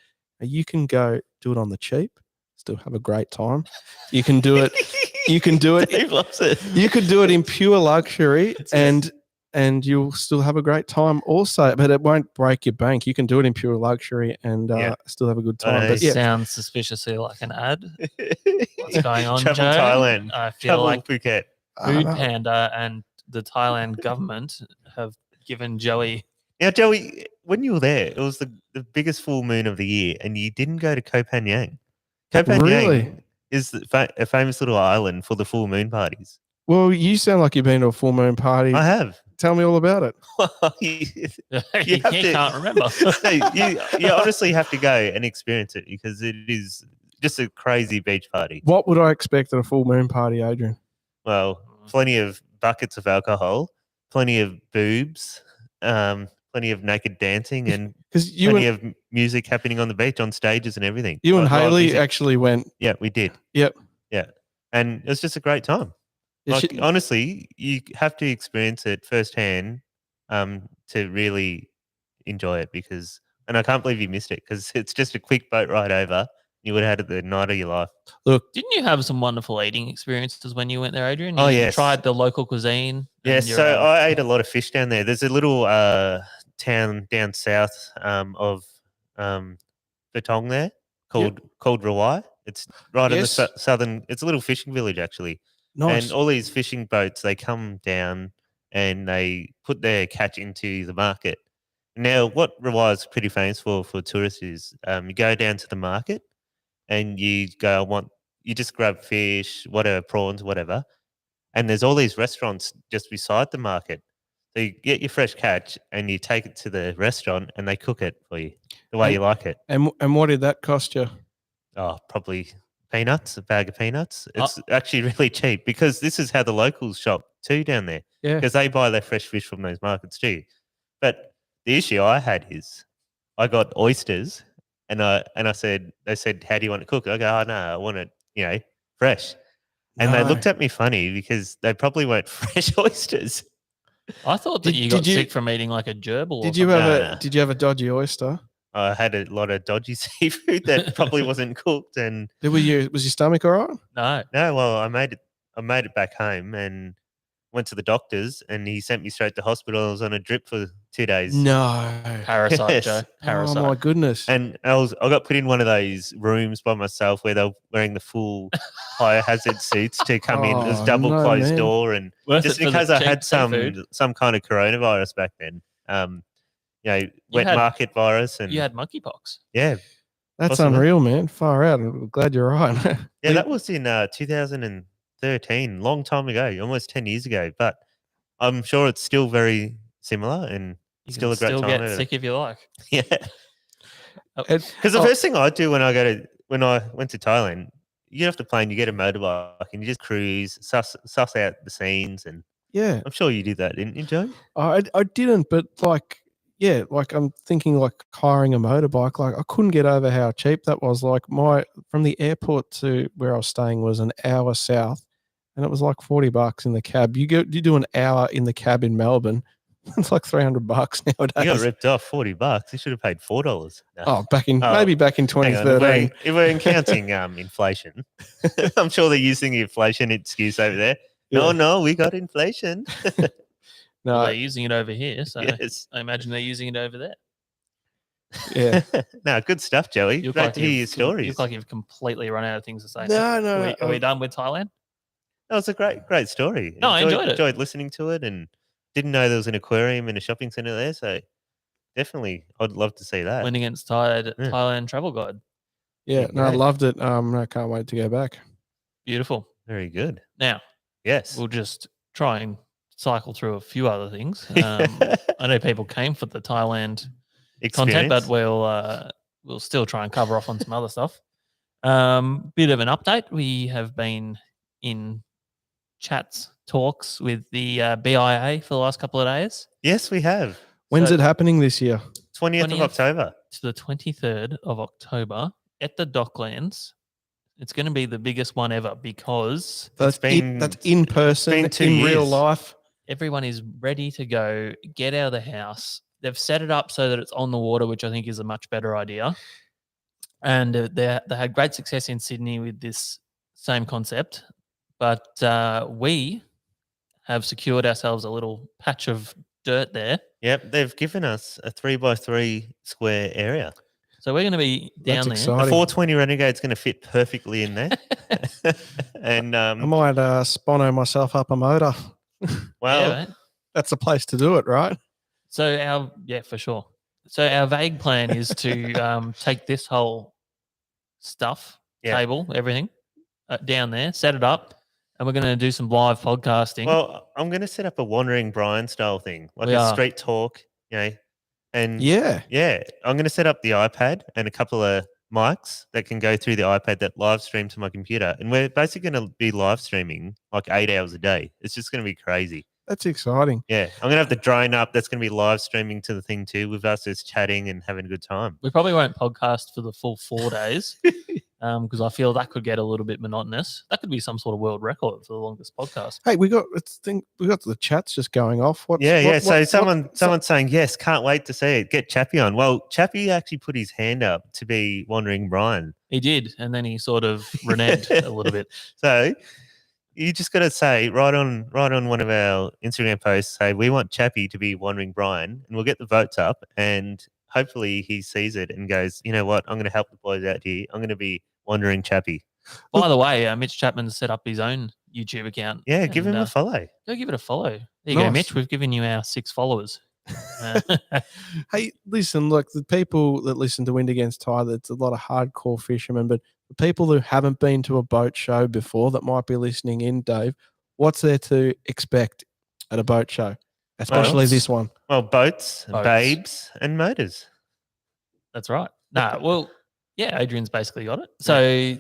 you can go do it on the cheap. Still have a great time. You can do it. Dave loves it. You could do it in pure luxury, and you'll still have a great time. Also, but it won't break your bank. You can do it in pure luxury and still have a good time. But sounds suspiciously like an ad. What's going on, Travel Joe? Thailand. I feel like Phuket. Food Panda and the Thailand government have given Joey. Now, Joey, when you were there, it was the biggest full moon of the year, and you didn't go to Koh Phangan. Koh Phangan Really? is a famous little island for the full moon parties. Well, you sound like you've been to a full moon party. I have. Tell me all about it. You can't remember. You honestly have to go and experience it because it is just a crazy beach party. What would I expect at a full moon party, Adrian? Well, plenty of buckets of alcohol, plenty of boobs, plenty of naked dancing, and plenty of music happening on the beach, on stages and everything. You and Haley actually went. Yeah, we did. Yep. Yeah. And it was just a great time. Honestly, you have to experience it firsthand to really enjoy it and I can't believe you missed it because it's just a quick boat ride over. You would have had it the night of your life. Look, didn't you have some wonderful eating experiences when you went there, Adrian? Yes. Tried the local cuisine. Yes, so I ate a lot of fish down there. There's a little town down south of Betong there called Rawai. It's right in the southern. It's a little fishing village actually. Nice. And all these fishing boats, they come down and they put their catch into the market. Now, what Rawai's pretty famous for tourists is you go down to the market and you go, you just grab fish, whatever, prawns, whatever. And there's all these restaurants just beside the market. So you get your fresh catch and you take it to the restaurant and they cook it for you the way you like it. And what did that cost you? Oh, probably peanuts, a bag of peanuts. It's actually really cheap because this is how the locals shop too down there. Yeah. Because they buy their fresh fish from those markets too. But the issue I had is I got oysters and they said, how do you want it cooked? I go, oh no, I want it, fresh. And they No. looked at me funny because they probably weren't fresh oysters. I thought that you got sick from eating like a gerbil. Did or you something. have Did you have a dodgy oyster? I had a lot of dodgy seafood that probably wasn't cooked, and Was your stomach all right? No. well, I made it back home and went to the doctors, and he sent me straight to hospital. I was on a drip for 2 days. No. Parasite, Yes. Joe. Parasite. Oh my goodness. And I got put in one of those rooms by myself where they were wearing the full fire hazard suits to come in. It was Oh, double no, closed man. door, and Worth just it for the because I cheap had seafood. some kind of coronavirus back then, wet had- market virus, and You had monkeypox. yeah, That's possibly. unreal, man. Far out. I'm glad you're right. yeah, that was in 2013, long time ago, almost 10 years ago. But I'm sure it's still very similar and You still can a great still time. get sick if you like. Yeah, Oh, because the first thing I do when I went to Thailand, you get off the plane, you get a motorbike, and you just cruise, suss out the scenes, and Yeah. I'm sure you did that, didn't you, Joe? I didn't, but like I'm thinking like hiring a motorbike. Like I couldn't get over how cheap that was. Like from the airport to where I was staying was an hour south, and it was like $40 in the cab. You do an hour in the cab in Melbourne, it's like $300 nowadays. You got ripped off $40. You should have paid $4. No. Oh, maybe back in Hang on, 2013. if we're counting inflation, I'm sure they're using the inflation excuse over there. Yeah. No, we got inflation. No, Well, they're using it over here, so Yes. I imagine they're using it over there. yeah. No, good stuff, Joey. You look Great like to hear your You stories. look like you've completely run out of things to say. now. No, Are we done with Thailand? That was a great story. No, I enjoyed it. Enjoyed listening to it, and didn't know there was an aquarium and a shopping centre there. So definitely, I'd love to see that. Went against Thailand Yeah. Thailand Travel Guide. Yeah, no, I great. loved it. I can't wait to go back. Beautiful. Very good. Now, Yes. we'll just try and cycle through a few other things. I know people came for the Thailand content, but we'll still try and cover off on some other stuff. Bit of an update. We have been in talks with the BIA for the last couple of days. Yes, we have. When's So- it happening this year? 20th of 20th. October. To the 23rd of October at the Docklands. It's going to be the biggest one ever because That's in person, been 2 in real years. life. everyone is ready to go, get out of the house. They've set it up so that it's on the water, which I think is a much better idea. And they had great success in Sydney with this same concept. But we have secured ourselves a little patch of dirt there. Yep, they've given us a 3x3 square area. So we're going to be down there. That's The exciting. 420 Renegade's going to fit perfectly in there. And I might spono myself up a motor. well, Yeah, mate. That's the place to do it, right? So for sure. So our vague plan is to take this whole stuff, Yeah. table, everything, down there, set it up, and we're going to do some live podcasting. well, I'm going to set up a wandering Brian style thing, like We a are. street talk, and Yeah. yeah, I'm going to set up the iPad and a couple of mics that can go through the iPad that live stream to my computer, and we're basically going to be live streaming like 8 hours a day. It's just going to be crazy. That's exciting. Yeah, I'm going to have the drone up. That's going to be live streaming to the thing too, with us just chatting and having a good time. we probably won't podcast for the full 4 days because I feel that could get a little bit monotonous. That could be some sort of world record for the longest podcast. Hey, we got the chats just going off. So someone's saying yes, can't wait to see it. Get Chappie on. Well, Chappie actually put his hand up to be Wandering Brian. He did, and then he sort of reneged a little bit. So you just got to say right on one of our Instagram posts, say we want Chappie to be Wandering Brian, and we'll get the votes up, and hopefully he sees it and goes, you know what, I'm going to help the boys out here. I'm going to be Wandering Chappie. By the way, Mitch Chapman set up his own YouTube account. Yeah, give him and, a follow. Go give it a follow. There you go, Nice. Mitch. We've given you our 6 followers. Uh, Hey, listen, look, the people that listen to Wind Against Tide, it's a lot of hardcore fishermen, but the people who haven't been to a boat show before that might be listening in, Dave, what's there to expect at a boat show, especially Boats. this one? Well, boats, Boats. babes, and motors. That's right. Nah, well, yeah, Adrian's basically got it. So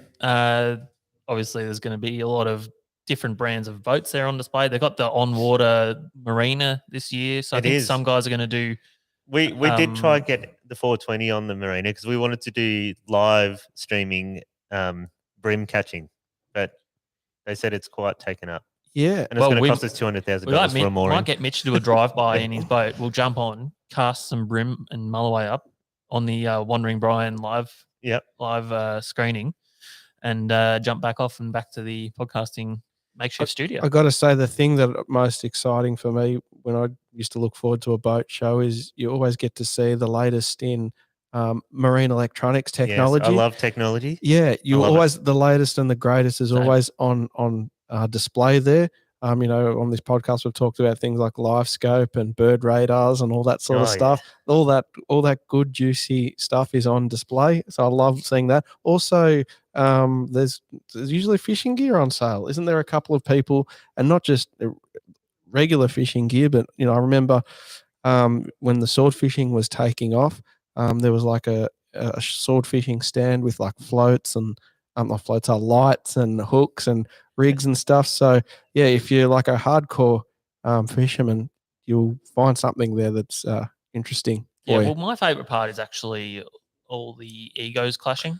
obviously there's going to be a lot of different brands of boats there on display. They've got the on-water marina this year. So I It think is. some guys are going to do We did try and get the 420 on the marina because we wanted to do live streaming brim catching, but they said it's quite taken up. Yeah. And it's going to cost us $200,000 for a mooring. might get Mitch to do a drive-by in his boat. We'll jump on, cast some brim and mulloway up on the Wandering Brian live screening and jump back off and back to the podcasting makeshift studio. I got to say, the thing that most exciting for me when I used to look forward to a boat show is you always get to see the latest in marine electronics technology. Yes, I love technology. Yeah, you love always the latest and the greatest is Same. always on display there. You know, on this podcast we've talked about things like live scope and bird radars and all that sort of Oh, yeah. stuff. All that good juicy stuff is on display. So I love seeing that. Also, there's usually fishing gear on sale. Isn't there a couple of people, and not just regular fishing gear, but you know, I remember when the sword fishing was taking off, there was like a sword fishing stand with like floats and not floats, are lights and hooks and rigs and stuff. So yeah, if you're like a hardcore fisherman, you'll find something there that's interesting. Yeah, for you. well, my favourite part is actually all the egos clashing.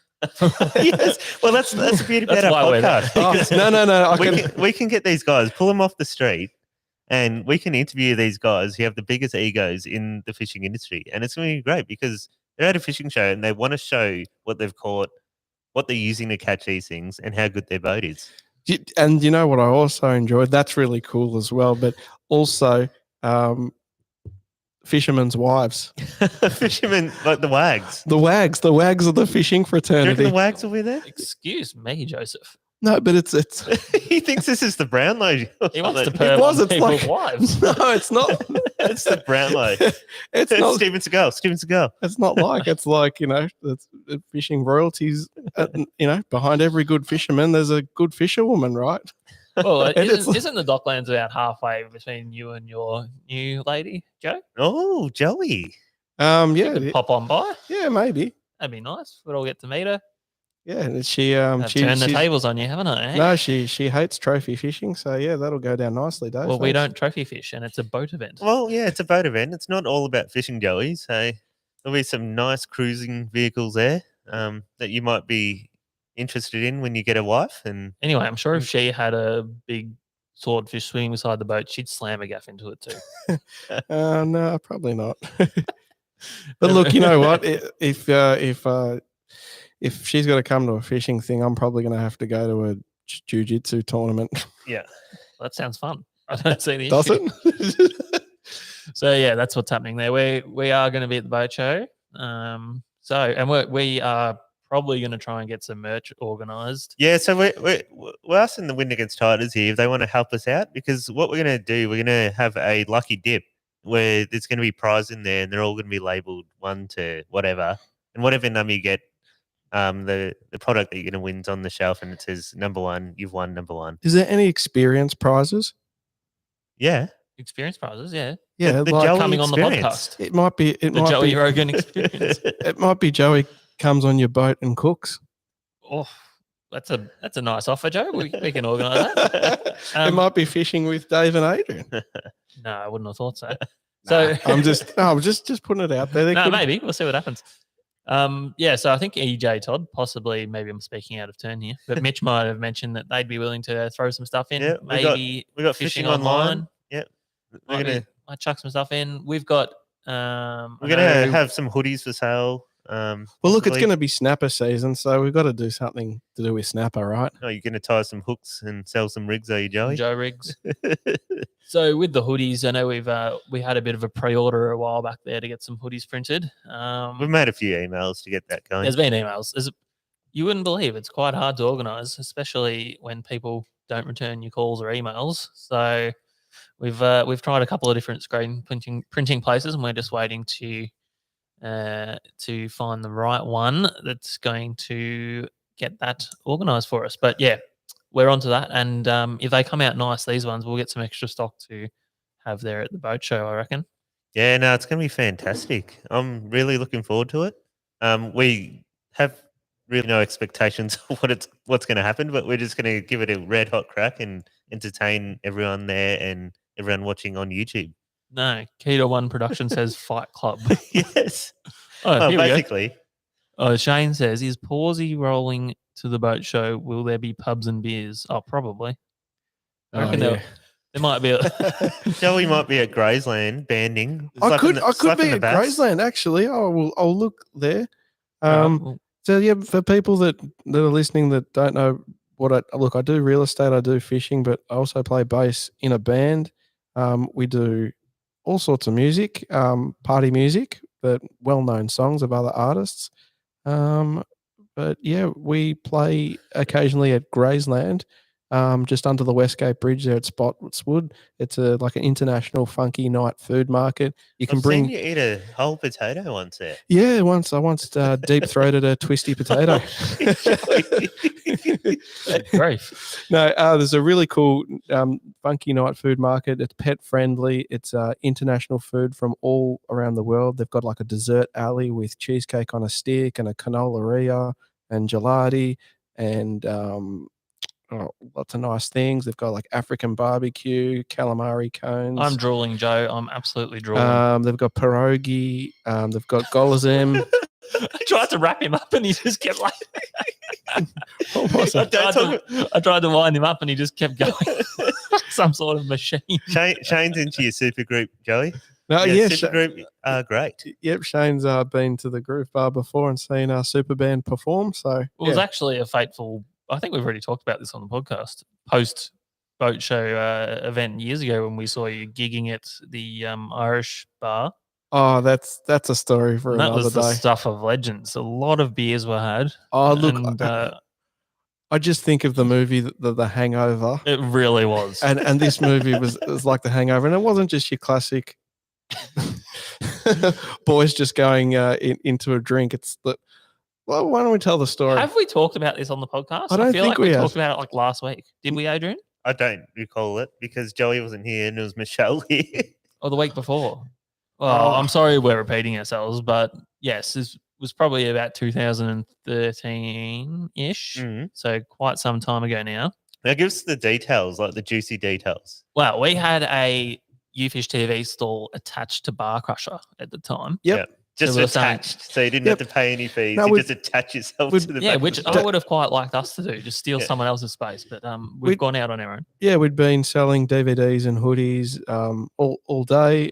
Yes. Well, that's the beauty about That's our why we're there. podcast. Oh, no. We can get these guys, pull them off the street, and we can interview these guys who have the biggest egos in the fishing industry. And it's going to be great because they're at a fishing show and they want to show what they've caught, what they're using to catch these things, and how good their boat is. And you know what I also enjoyed? That's really cool as well. But also, fishermen's wives, Fishermen, like the wags. the wags of the fishing Do you reckon fraternity. the wags will be there? Excuse me, Joseph. No, but it's He thinks this is the Brownlow. He wants to It perv was, on it's people's like- wives. no, it's not. It's the Brownlow. It's It's not. Steven Seagal. Steven Seagal. It's not like it's like, you know, it's fishing royalties. You know, behind every good fisherman, there's a good fisherwoman, right? Well, And it's isn't the Docklands about halfway between you and your new lady, Joe? Oh, Joey. You Yeah, could pop on by. yeah, maybe. That'd be nice. We'd all get to meet her. Yeah, and she I've turned the she's- tables on you, haven't I? eh? No, she hates trophy fishing, so yeah, that'll go down nicely, Dave. Well, we thanks. don't trophy fish, and it's a boat event. Well, yeah, it's a boat event. It's not all about fishing, Joey. So there'll be some nice cruising vehicles there that you might be interested in when you get a wife. And Anyway, I'm sure if she had a big swordfish swimming beside the boat, she'd slam a gaff into it too. No, probably not. But look, you know what? If she's got to come to a fishing thing, I'm probably going to have to go to a jiu-jitsu tournament. yeah, Well, that sounds fun. I don't see the Does issue. it? So yeah, that's what's happening there. We are going to be at the boat show. And we are probably going to try and get some merch organised. yeah. So we're asking the Wind Against Tiders here if they want to help us out, because what we're going to do, we're going to have a lucky dip where there's going to be prize in there, and they're all going to be labelled 1 to whatever, and whatever number you get. The product that you're going to win's on the shelf, and it says number 1. You've won number 1. Is there any experience prizes? Yeah, Experience prizes, yeah. Yeah, the like Joey Coming on the experience. podcast. it might be. It The might Joey be. Rogan experience. It might be Joey comes on your boat and cooks. Oh, that's a nice offer, Joe. We can organise that. It might be fishing with Dave and Adrian. No, I wouldn't have thought so. So I'm just putting it out there. There no, could- maybe we'll see what happens. Yeah, so I think EJ Todd, possibly, maybe I'm speaking out of turn here, but Mitch might have mentioned that they'd be willing to throw some stuff in. Yeah, maybe we got fishing online. Yeah, we're gonna might chuck some stuff in. We've got we're gonna have some hoodies for sale. Well, look, it's possibly. going to be snapper season, so we've got to do something to do with snapper, right? Oh, you're gonna tie some hooks and sell some rigs, are you, Joey? Joe Riggs. So with the hoodies, I know we had a bit of a pre-order a while back there to get some hoodies printed. We've made a few emails to get that going. There's been emails. You wouldn't believe it's quite hard to organise, especially when people don't return your calls or emails. So We've tried a couple of different screen printing places, and we're just waiting to find the right one that's going to get that organised for us. But yeah, we're onto that, and if they come out nice, these ones, we'll get some extra stock to have there at the boat show, I reckon. Yeah, no, it's going to be fantastic. I'm really looking forward to it. We have really no expectations of what's going to happen, but we're just going to give it a red hot crack and entertain everyone there and everyone watching on YouTube. No, Keto One Production says Fight Club. Yes. Oh, Well, here we go. basically. Oh, Shane says, is Pawsey rolling to the boat show? Will there be pubs and beers? Oh, probably. I reckon there might be. Joey might be at Graysland banding. I could be slapping the at bass. Graysland actually. I'll look there. Right, well, So yeah, for people that are listening that don't know what I do real estate, I do fishing, but I also play bass in a band. We do all sorts of music, party music, but well-known songs of other artists. But yeah, we play occasionally at Graysland, just under the Westgate Bridge there at Spotswood. It's like an international funky night food market. You can I've bring seen you eat a whole potato once there. yeah, I once deep throated a twisty potato. grief. No, there's a really cool funky night food market. It's pet friendly. It's international food from all around the world. They've got like a dessert alley with cheesecake on a stick and a cannolaria and gelati and lots of nice things. They've got like African barbecue, calamari cones. I'm drooling, Joe. I'm absolutely drooling. They've got pierogi. They've got golazim. I tried to wrap him up and he just kept like. What was it? I tried to wind him up and he just kept going. Some sort of machine. Shane's into your super group, Joey. No, Yeah, yeah, super group are great. Yep, Shane's been to the Groove Bar before and seen our super band perform. So It was actually a fateful. I think we've already talked about this on the podcast. Post boat show event years ago when we saw you gigging at the Irish bar. oh, that's a story for And that another was the day. stuff of legends. A lot of beers were had. Oh, look, and, I just think of the movie the Hangover, it really was. and this movie was like the Hangover, and it wasn't just your classic boys just going into a drink. It's the well, why don't we tell the story? Have we talked about this on the podcast? I don't feel think like we we have. talked about it like last week. Did we, Adrian? I don't recall it because Joey wasn't here and it was Michelle here. Or the week before? Well, I'm sorry we're repeating ourselves, but yes, this was probably about 2013-ish. Mm-hmm. So quite some time ago now. Now give us the details, like the juicy details. Well, we had a Ufish TV stall attached to Bar Crusher at the time. Yep. Just we were saying- attached, so you didn't Yep. have to pay any fees. No, you we- just attach yourself we- to the Yeah, back of which the I boat. would have quite liked us to do, just steal Yeah. someone else's space. But We'd- we've gone out on our own. Yeah, we'd been selling DVDs and hoodies all day,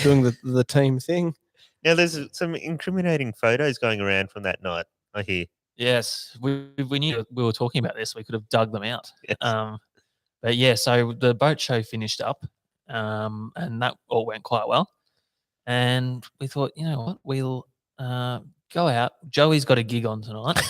doing the team thing. Now there's some incriminating photos going around from that night, I hear. Yes, we knew we were talking about this. We could have dug them out. Yes. But yeah, so the boat show finished up, and that all went quite well. And we thought, you know what, we'll go out. Joey's got a gig on tonight.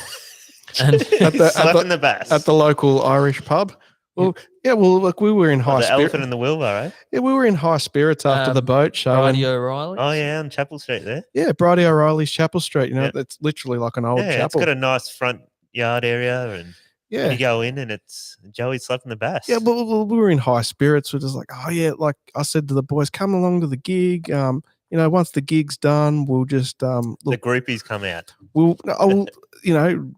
And Slapping the bass. At the local Irish pub. Well, yeah, well, look, we were in high the spirits. elephant in the wheelbarrow. Yeah, we were in high spirits after the boat show. And, Brady O'Reilly. Oh yeah, on Chapel Street there. yeah, Bridie O'Reilly's Chapel Street. You know, Yeah. that's literally like an old Yeah, it's chapel. got a nice front yard area, and Yeah, you go in and it's Joey slapping the bass. yeah. Well, we were in high spirits. We're just like, oh yeah, like I said to the boys, come along to the gig. You know, once the gig's done, we'll just the look. groupies come out. You know,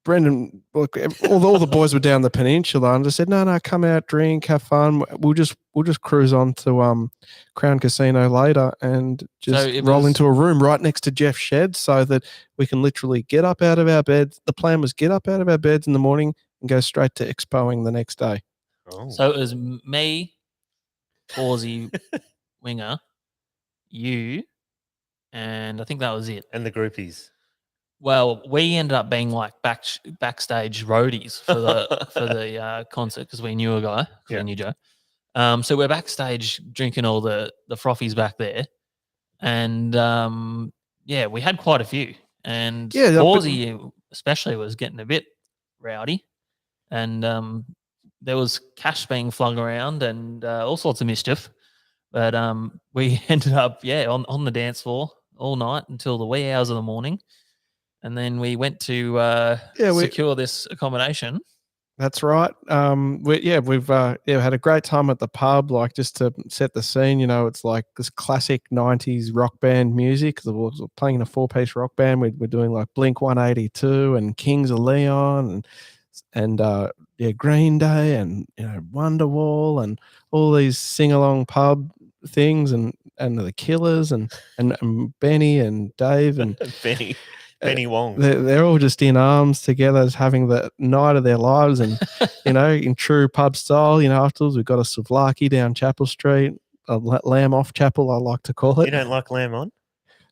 Brendan, look, all the boys were down the peninsula, and I said, no, come out, drink, have fun. We'll just cruise on to Crown Casino later and just it roll was- into a room right next to Jeff's shed, so that we can literally get up out of our beds. The plan was get up out of our beds in the morning and go straight to expoing the next day. Oh. So it was me, Aussie Winger, you, and I think that was it. And the groupies. Well, we ended up being like backstage roadies for the concert because we knew a guy, 'cause Yeah. we knew Joe. So we're backstage drinking all the frothies back there, and yeah, we had quite a few. And Yeah, but- Aussie especially was getting a bit rowdy, and there was cash being flung around and all sorts of mischief. But we ended up, on the dance floor all night until the wee hours of the morning. And then we went to secure this accommodation. That's right. We've had a great time at the pub. Like, just to set the scene, it's like this classic '90s rock band music. Because we're playing in a 4-piece rock band. We're doing like Blink 182 and Kings of Leon and Green Day and Wonderwall and all these sing along pub things and the Killers and Benny and Dave and Benny Wong. They're all just in arms together, just having the night of their lives, and in true pub style. Afterwards we've got a souvlaki down Chapel Street, a lamb off chapel, I like to call it. You don't like lamb on?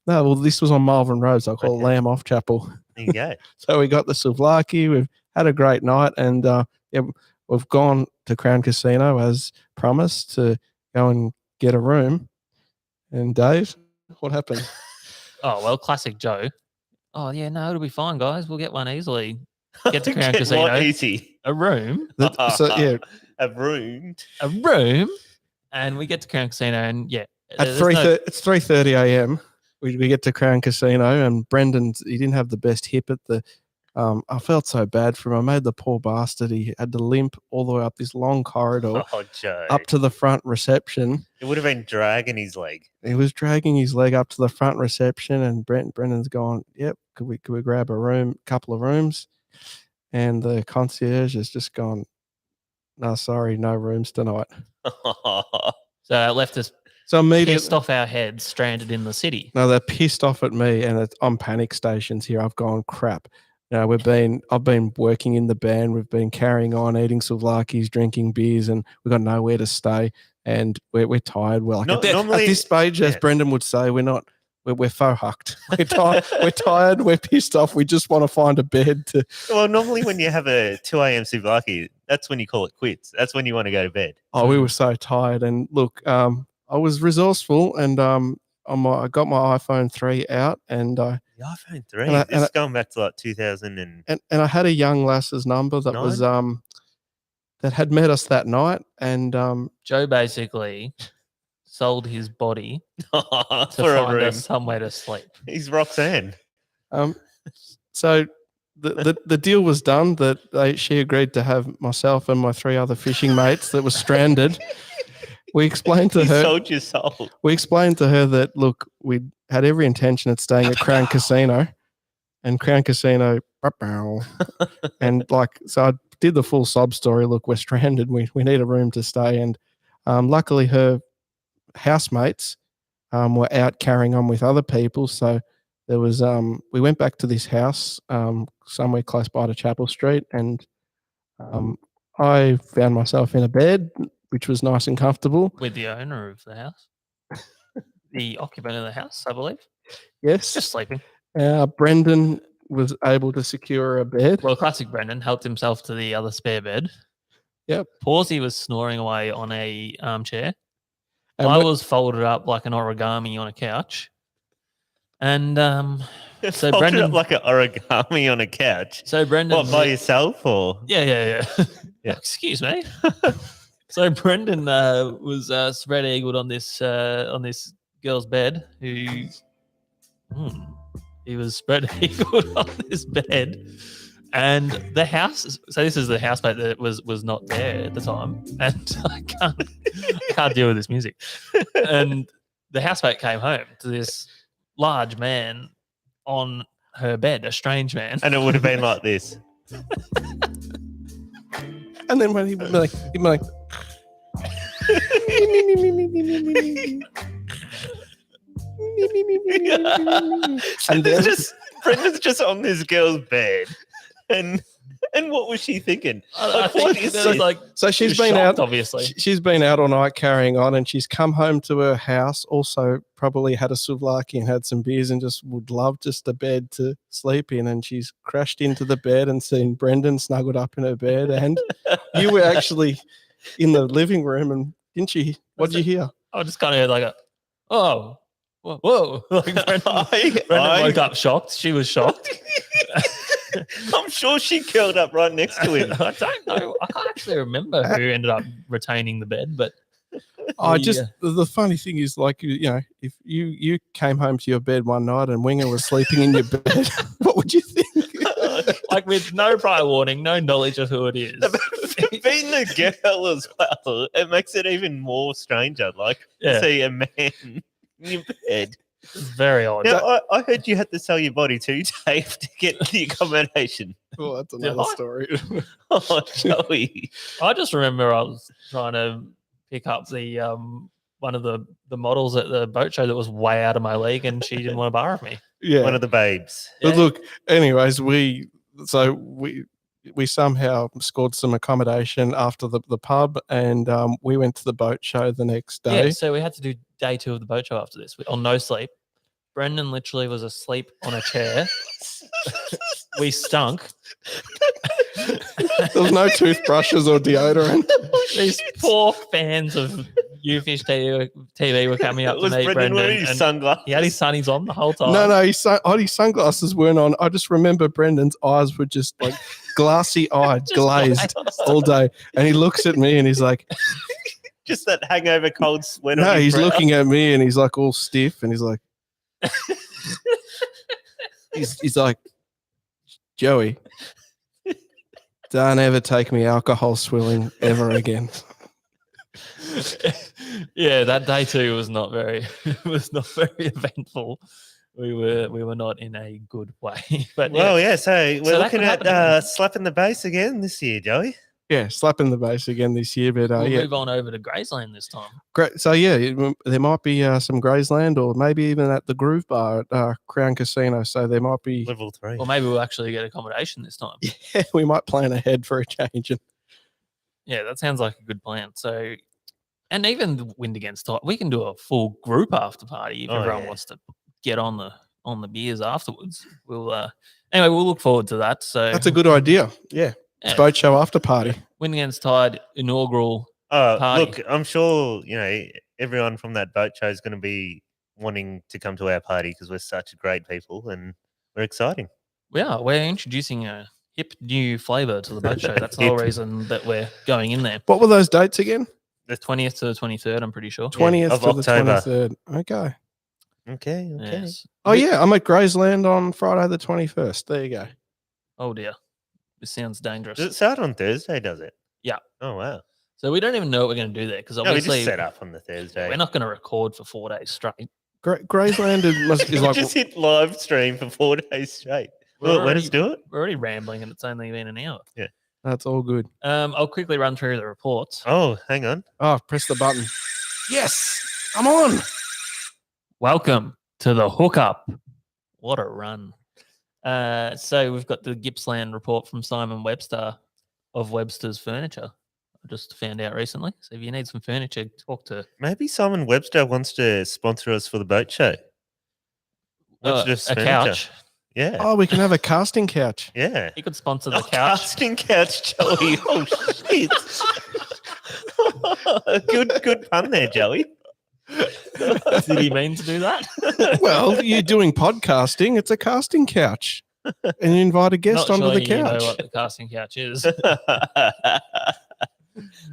No, well, this was on Malvern Road, so I call it lamb off chapel. There you go. So we got the souvlaki. We've had a great night, and we've gone to Crown Casino as promised to go and get a room. And Dave, what happened? Oh, well, classic Joe. Oh, yeah, no, it'll be fine, guys. We'll get one easily. Get to Crown Casino. What easy? A room. A room. A room. And we get to Crown Casino and, At it's 3:30 a.m. We get to Crown Casino, and he didn't have the best hip at the I felt so bad for him. I made the poor bastard. He had to limp all the way up this long corridor Joe. Up to the front reception. It would have been dragging his leg. He was dragging his leg up to the front reception, and Brendan's gone, yep, could we grab a couple of rooms? And the concierge has just gone, no, sorry, no rooms tonight. So it left us pissed off our heads, stranded in the city. No, they're pissed off at me, and I'm panic stations here. I've gone, crap. I've been working in the band. We've been carrying on, eating souvlakis, drinking beers, and we've got nowhere to stay. And we're tired. We're like, at this stage, as Brendan would say, we're faux hucked. We're tired. We're pissed off. We just want to find a bed to. Well, normally when you have a 2 a.m. souvlaki, that's when you call it quits. That's when you want to go to bed. Oh, we were so tired. And look, I was resourceful, and I got my iPhone 3 out, and the iPhone 3. This is going back to like 2000 and I had a young lass's number that was that had met us that night, and Joe basically sold his body to for find us somewhere to sleep. He's Roxanne. So the deal was done that she agreed to have myself and my 3 other fishing mates that were stranded. We explained to her. Sold your soul. We explained to her that, look, we had every intention of staying at Crown Casino, and Crown Casino, and so I did the full sob story. Look, we're stranded. We need a room to stay, and luckily her housemates were out carrying on with other people. So there was we went back to this house somewhere close by to Chapel Street, and I found myself in a bed, which was nice and comfortable. With the owner of the house? The occupant of the house, I believe? Yes. Just sleeping. Brendan was able to secure a bed. Well, classic Brendan helped himself to the other spare bed. Yep. Pawsey was snoring away on a armchair. And I was folded up like an origami on a couch. And so Brendan, up like an origami on a couch. So Brendan, what, by yourself or? Yeah. Excuse me. So Brendan was spread eagled on this girl's bed. He was spread eagled on this bed, and the house. So this is the housemate that was not there at the time, and I can't deal with this music. And the housemate came home to this large man on her bed, a strange man, and it would have been like this. And then when he'd be like, and then Brendan's just on this girl's bed, and what was she thinking? So she's been out. Obviously, she's been out all night carrying on, and she's come home to her house. Also, probably had a souvlaki and had some beers, and just would love just a bed to sleep in. And she's crashed into the bed and seen Brendan snuggled up in her bed, and you were actually in the living room, and didn't you? What did you hear? I just kind of heard like a, oh, whoa. Like Brendan woke up shocked. She was shocked. I'm sure she curled up right next to him. I don't know. I can't actually remember who ended up retaining the bed, but The funny thing is, like, if you came home to your bed one night and Winger was sleeping in your bed, what would you think? like with no prior warning, no knowledge of who it is. Being the girl as well, it makes it even more stranger. Like to see a man in your bed. It's very odd. Now, I heard you had to sell your body too, Dave, to get the accommodation. Well, that's another story. Oh, Joey. I just remember I was trying to pick up the one of the models at the boat show that was way out of my league, and she didn't want to borrow me. Yeah, One of the babes. But look, anyways, we somehow scored some accommodation after the pub, and we went to the boat show the next day. Yeah, so we had to do day 2 of the boat show after this on no sleep. Brendan literally was asleep on a chair. We stunk. There was no toothbrushes or deodorant. These poor fans of YouFish TV were coming up to meet Brendan. Wearing his sunglasses? He had his sunnies on the whole time. No, his sunglasses weren't on. I just remember Brendan's eyes were just like glassy-eyed, glazed all day. And he looks at me and he's like... Just that hangover cold sweat. No, on his he's brow. looking at me and he's like all stiff and he's like... he's like, Joey, don't ever take me alcohol swilling ever again. Yeah, that day 2 was not very eventful. We were not in a good way. But Well, yeah, so we're that looking could at happen. slapping the base again this year, Joey. Yeah, slapping the base again this year, but we'll yeah, move on over to Graceland this time. great. So yeah, there might be some Graceland or maybe even at the Groove Bar at Crown Casino. So there might be. Level 3. Or maybe we'll actually get accommodation this time. Yeah, we might plan ahead for a change. Yeah, that sounds like a good plan. So, and even the Wind Against Tide, we can do a full group after party if everyone yeah. wants to get on the beers afterwards. We'll anyway, we'll look forward to that. So That's a good idea. Yeah, it's yeah, boat show after party. Wind Against Tide inaugural. Oh, party. look, I'm sure, everyone from that boat show is going to be wanting to come to our party because we're such great people and we're exciting. We're introducing a hip new flavour to the boat show. That's the whole Hip. reason that we're going in there. What were those dates again? The 20th to the 23rd, I'm pretty sure. 20th of to the October. 23rd. Okay. Okay. Yes. Oh yeah, I'm at Graceland on Friday the 21st. There you go. Oh dear. This sounds dangerous. Does it start on Thursday, does it? Yeah. Oh, wow. So we don't even know what we're going to do there because No, we obviously just set up on the Thursday. we're not going to record for 4 days straight. Graceland is like just hit live stream for 4 days straight. We're Well, let already- us do it. We're already rambling and it's only been an hour. that's all good. I'll quickly run through the reports. Oh, hang on. Oh, press the button. Yes, I'm on. Welcome to the hookup. What a run. So we've got the Gippsland report from Simon Webster of Webster's Furniture. I just found out recently. So if you need some furniture, talk to Maybe Simon Webster wants to sponsor us for the boat show. What's just a furniture? couch. Yeah. Oh, we can have a casting couch. Yeah. He could sponsor the Oh, couch. casting couch, Joey. Oh, shit. good pun there, Joey. Did he mean to do that? Well, you're doing podcasting. It's a casting couch, and you invite a guest Not onto the sure you know couch. what the casting couch is.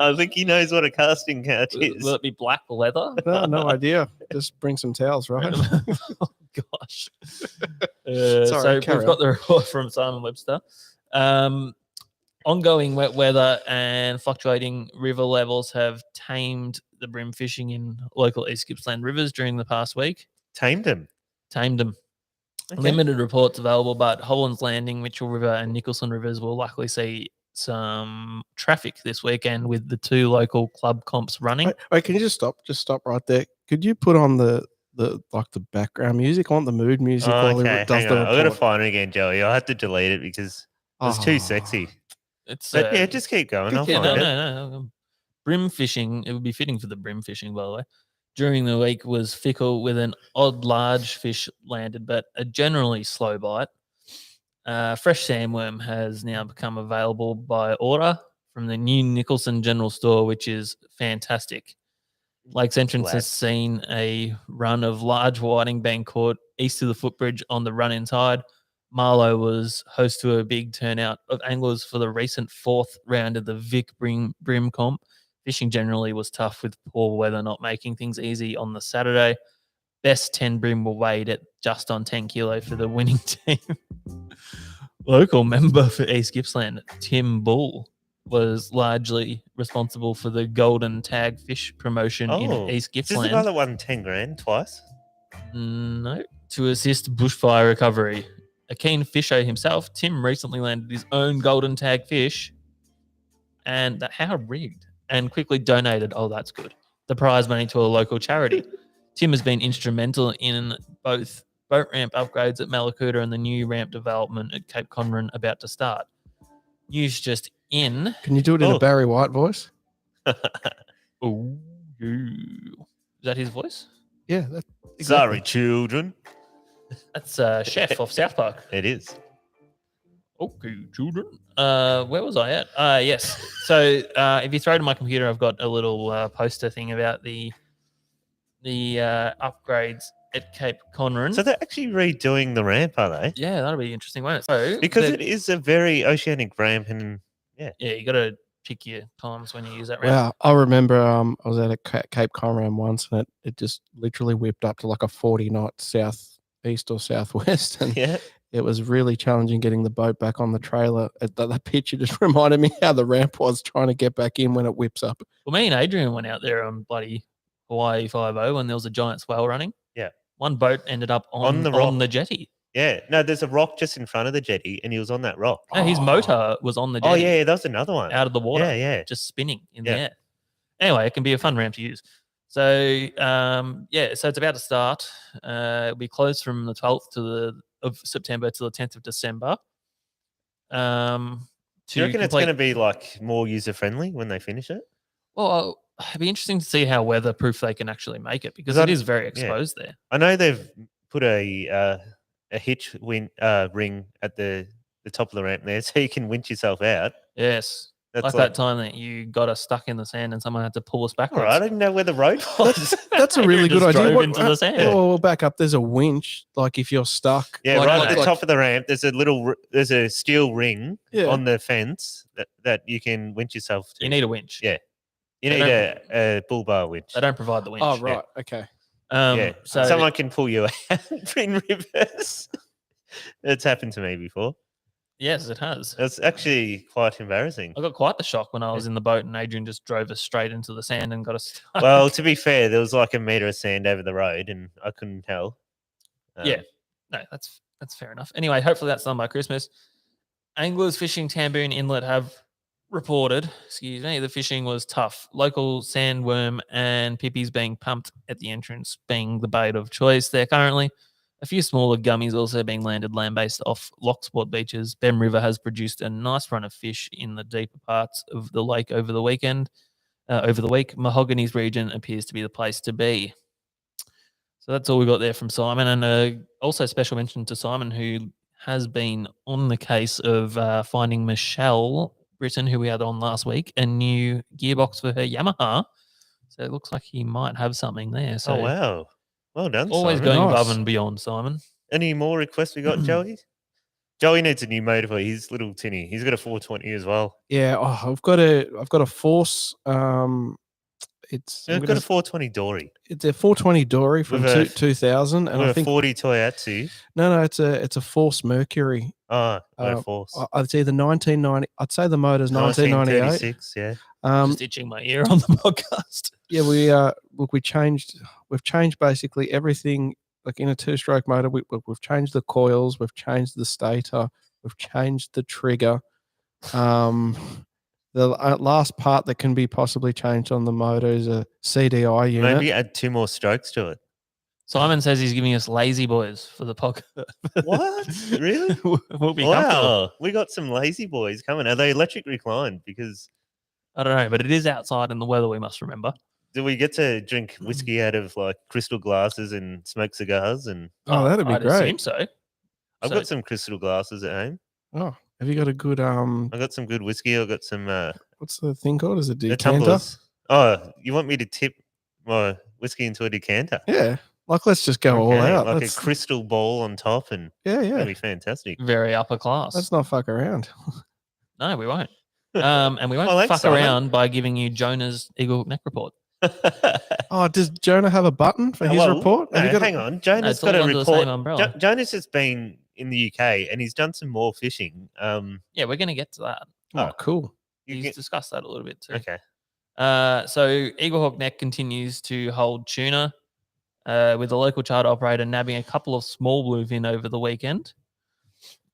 I think he knows what a casting couch is. Will it be black leather? No idea. Just bring some towels, right? Oh gosh. Sorry, So carry we've got the report from Simon Webster. Ongoing wet weather and fluctuating river levels have tamed the brim fishing in local East Gippsland rivers during the past week. Tamed him. Tamed them. Okay. Limited reports available, but Holland's Landing, Mitchell River, and Nicholson rivers will likely see some traffic this weekend with the 2 local club comps running. Wait, can you just stop? Just stop right there. Could you put on the background music? I want the mood music while he Okay, does hang the on. I've got to report. find it again, Joey. I have to delete it because it's too Oh. sexy. It's But yeah, just keep going. I'll yeah, find it. no. Brim fishing, it would be fitting for the brim fishing, by the way. During the week was fickle with an odd large fish landed, but a generally slow bite. Fresh sandworm has now become available by order from the new Nicholson General Store, which is fantastic. Lake's Entrance Glad. has seen a run of large whiting being caught east of the footbridge on the run-in tide. Marlow was host to a big turnout of anglers for the recent 4th round of the Vic Brim Comp. Fishing generally was tough with poor weather not making things easy on the Saturday. Best 10 brim were weighed at just on 10 kilo for the winning team. Local member for East Gippsland, Tim Bull, was largely responsible for the golden tag fish promotion in East is this the guy Gippsland. that won 10 grand twice? No, to assist bushfire recovery. A keen fisher himself, Tim recently landed his own golden tag fish and how rigged, and quickly donated, oh, that's good, the prize money to a local charity. Tim has been instrumental in both boat ramp upgrades at Malakuta and the new ramp development at Cape Conran about to start. News just in. Can you do it in a Barry White voice? Ooh. Is that his voice? Yeah. Exactly. Sorry, children. That's Chef off South Park. It is. Okay, children. Where was I at? Yes. So if you throw to my computer, I've got a little poster thing about the upgrades at Cape Conran. So they're actually redoing the ramp, are they? Yeah, that'll be interesting, won't it? So Because it is a very oceanic ramp, and yeah, you got to pick your times when you use that ramp. Wow. I remember I was at a Cape Conran once, and it just literally whipped up to like a 40 knot southeast or southwest. And yeah, it was really challenging getting the boat back on the trailer. That picture just reminded me how the ramp was trying to get back in when it whips up. Well, me and Adrian went out there on bloody Hawaii 5-0 when there was a giant swell running. Yeah. One boat ended up on the jetty. Yeah. No, there's a rock just in front of the jetty, and he was on that rock. No, his motor was on the jetty. Oh, yeah, that was another one. Out of the water. Yeah, yeah. Just spinning in the air. Anyway, it can be a fun ramp to use. So, so it's about to start. It'll be closed from the 12th of September to the 10th of December. Do you reckon it's going to be like more user-friendly when they finish it? Well, it'd be interesting to see how weatherproof they can actually make it, because it is very exposed there. I know they've put a hitch ring at the top of the ramp there, so you can winch yourself out. Yes. That's like that time that you got us stuck in the sand and someone had to pull us backwards. All right, I didn't know where the road was. That's a really good idea. Drove into the sand. Well, back up. There's a winch. Like if you're stuck. Yeah, like, right at the top of the ramp. There's a steel ring Yeah. on the fence that you can winch yourself to. You need a winch. Yeah. You need a bull bar winch. They don't provide the winch. Oh, right. Okay. Yeah. So Someone can pull you out in reverse. It's happened to me before. Yes, it has. It's actually quite embarrassing. I got quite the shock when I was in the boat and Adrian just drove us straight into the sand and got us stuck. Well, to be fair, there was like a meter of sand over the road and I couldn't tell. Yeah. No, that's fair enough. Anyway, hopefully that's done by Christmas. Anglers fishing Tamboon Inlet have reported, the fishing was tough. Local sandworm and pippies being pumped at the entrance being the bait of choice there currently. A few smaller gummies also being landed land-based off Locksport beaches. Bem River has produced a nice run of fish in the deeper parts of the lake over the week. Mahogany's region appears to be the place to be. So that's all we got there from Simon. And also special mention to Simon, who has been on the case of finding Michelle Britton, who we had on last week, a new gearbox for her Yamaha. So it looks like he might have something there. So oh, wow. Well done, always Simon. going above and beyond, Simon. Any more requests we got, Joey? Joey needs a new motor for his little tinny. He's got a 420 as well. Yeah, I've got a Force. You've got a 420 Dory. It's a 420 Dory from 2000, and I think 40 Toyotsu. No, it's a Force Mercury. Oh, no Force. It's either 1990. I'd say the motor's 1998. Yeah. Just itching my ear on the podcast. Yeah, we've changed basically everything. Like in a two-stroke motor, we've changed the coils, we've changed the stator, we've changed the trigger. The last part that can be possibly changed on the motor is a CDI unit. Maybe add 2 more strokes to it. Simon says he's giving us lazy boys for the podcast. What? Really? We'll be comfortable. Wow. We got some lazy boys coming. Are they electric reclined? Because I don't know, but it is outside in the weather, we must remember. do we get to drink whiskey out of like crystal glasses and smoke cigars? And Oh, that'd be I'd great. assume so. I've got some crystal glasses at home. Oh, have you got a good I got some good whiskey. I got some what's the thing called? Is it the decanter? tumblers. Oh, you want me to tip my whiskey into a decanter? Yeah. Like, let's just go all Okay, out. like Let's, a crystal ball on top, and yeah, that'd yeah. be fantastic. Very upper class. Let's not fuck around. No, we won't. And we won't Well, thanks, fuck Simon. around by giving you Jonah's Eaglehawk Neck report. Oh, does Jonah have a button for Yeah, his well, report? Have No, you got hang on. Jonas it's got all a under the report. same umbrella. Jonas has been in the UK and he's done some more fishing. Yeah, we're going to get to that. Oh, cool. you He's get- discussed that a little bit too. okay. So Eaglehawk Neck continues to hold tuna, with the local charter operator nabbing a couple of small bluefin over the weekend.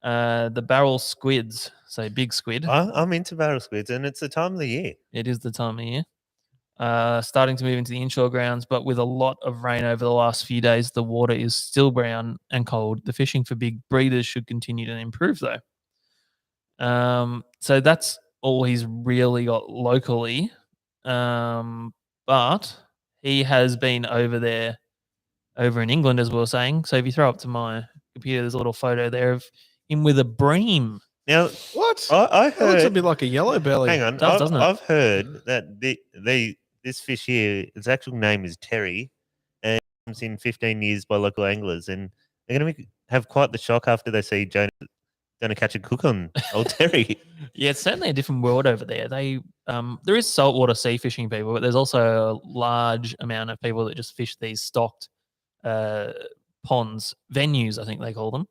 The barrel squids, so big squid. I'm into barrel squids, and it's the time of the year. It is the time of year. Starting to move into the inshore grounds, but with a lot of rain over the last few days, the water is still brown and cold. The fishing for big breeders should continue to improve, though. So that's all he's really got locally. But he has been over in England, as we were saying. So if you throw up to my computer, there's a little photo there of him with a bream. Now, What? I That looks a heard. bit like a yellow belly. Hang on, doesn't it? I've heard that this fish here, its actual name is Terry, and comes in 15 years by local anglers, and they're going to have quite the shock after they see Jonah going to catch a cook on old Terry. Yeah, it's certainly a different world over there. There is saltwater sea fishing people, but there's also a large amount of people that just fish these stocked ponds, venues, I think they call them.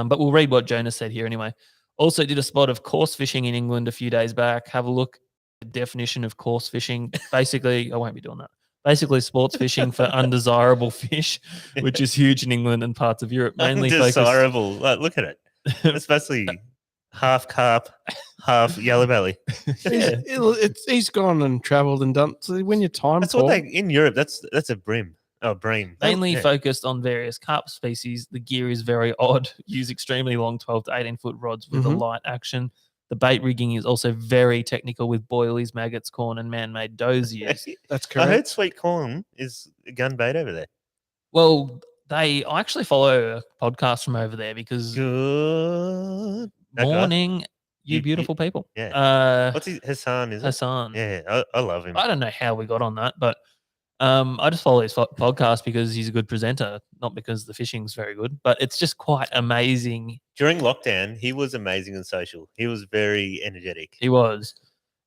But we'll read what Jonas said here anyway. Also did a spot of coarse fishing in England a few days back. Have a look at the definition of coarse fishing. Basically, I won't be doing that. Basically, sports fishing for undesirable fish, which is huge in England and parts of Europe. Mainly focused. Undesirable. Like, look at it. It's basically half carp, half yellow belly. He's gone and travelled and done. So when your time, That's Paul, what they in Europe. That's a bream. Oh, bream. Mainly Yeah. focused on various carp species. The gear is very odd. Use extremely long 12 to 18-foot rods with a Mhm. light action. The bait rigging is also very technical with boilies, maggots, corn, and man-made does used. that's I correct. heard sweet corn is a gun bait over there. Well, I actually follow a podcast from over there because Good. That guy? morning, you You- beautiful people. yeah. What's his Hassan? Is it? Hassan. Yeah, I love him. I don't know how we got on that, but I just follow his podcast because he's a good presenter, not because the fishing's very good. But it's just quite amazing. During lockdown, he was amazing and social. He was very energetic. He was.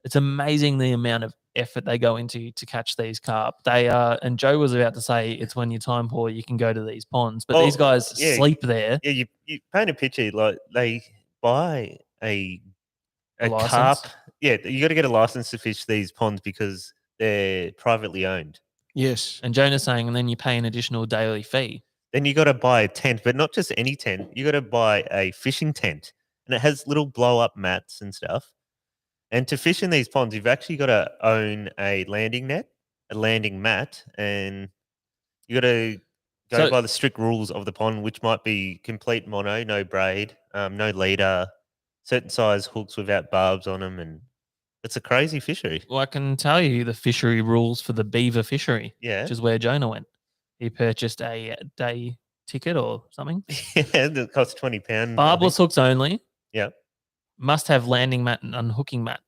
It's amazing the amount of effort they go into to catch these carp. They are, and Joe was about to say, it's when you're time poor, you can go to these ponds, but these guys yeah. sleep there. Yeah, you paint a picture like they buy a license? carp. Yeah, you got to get a license to fish these ponds because they're privately owned. Yes. And Jonah's saying, and then you pay an additional daily fee. Then you got to buy a tent, but not just any tent. You got to buy a fishing tent, and it has little blow up mats and stuff. And to fish in these ponds, you've actually got to own a landing net, a landing mat, and you got to go So- by the strict rules of the pond, which might be complete mono, no braid, no leader, certain size hooks without barbs on them, and it's a crazy fishery. Well, I can tell you the fishery rules for the beaver fishery, Yeah, which is where Jonah went. He purchased a day ticket or something. yeah, that costs £20. I think. Barbless hooks only. Yep. Must have landing mat and unhooking mat.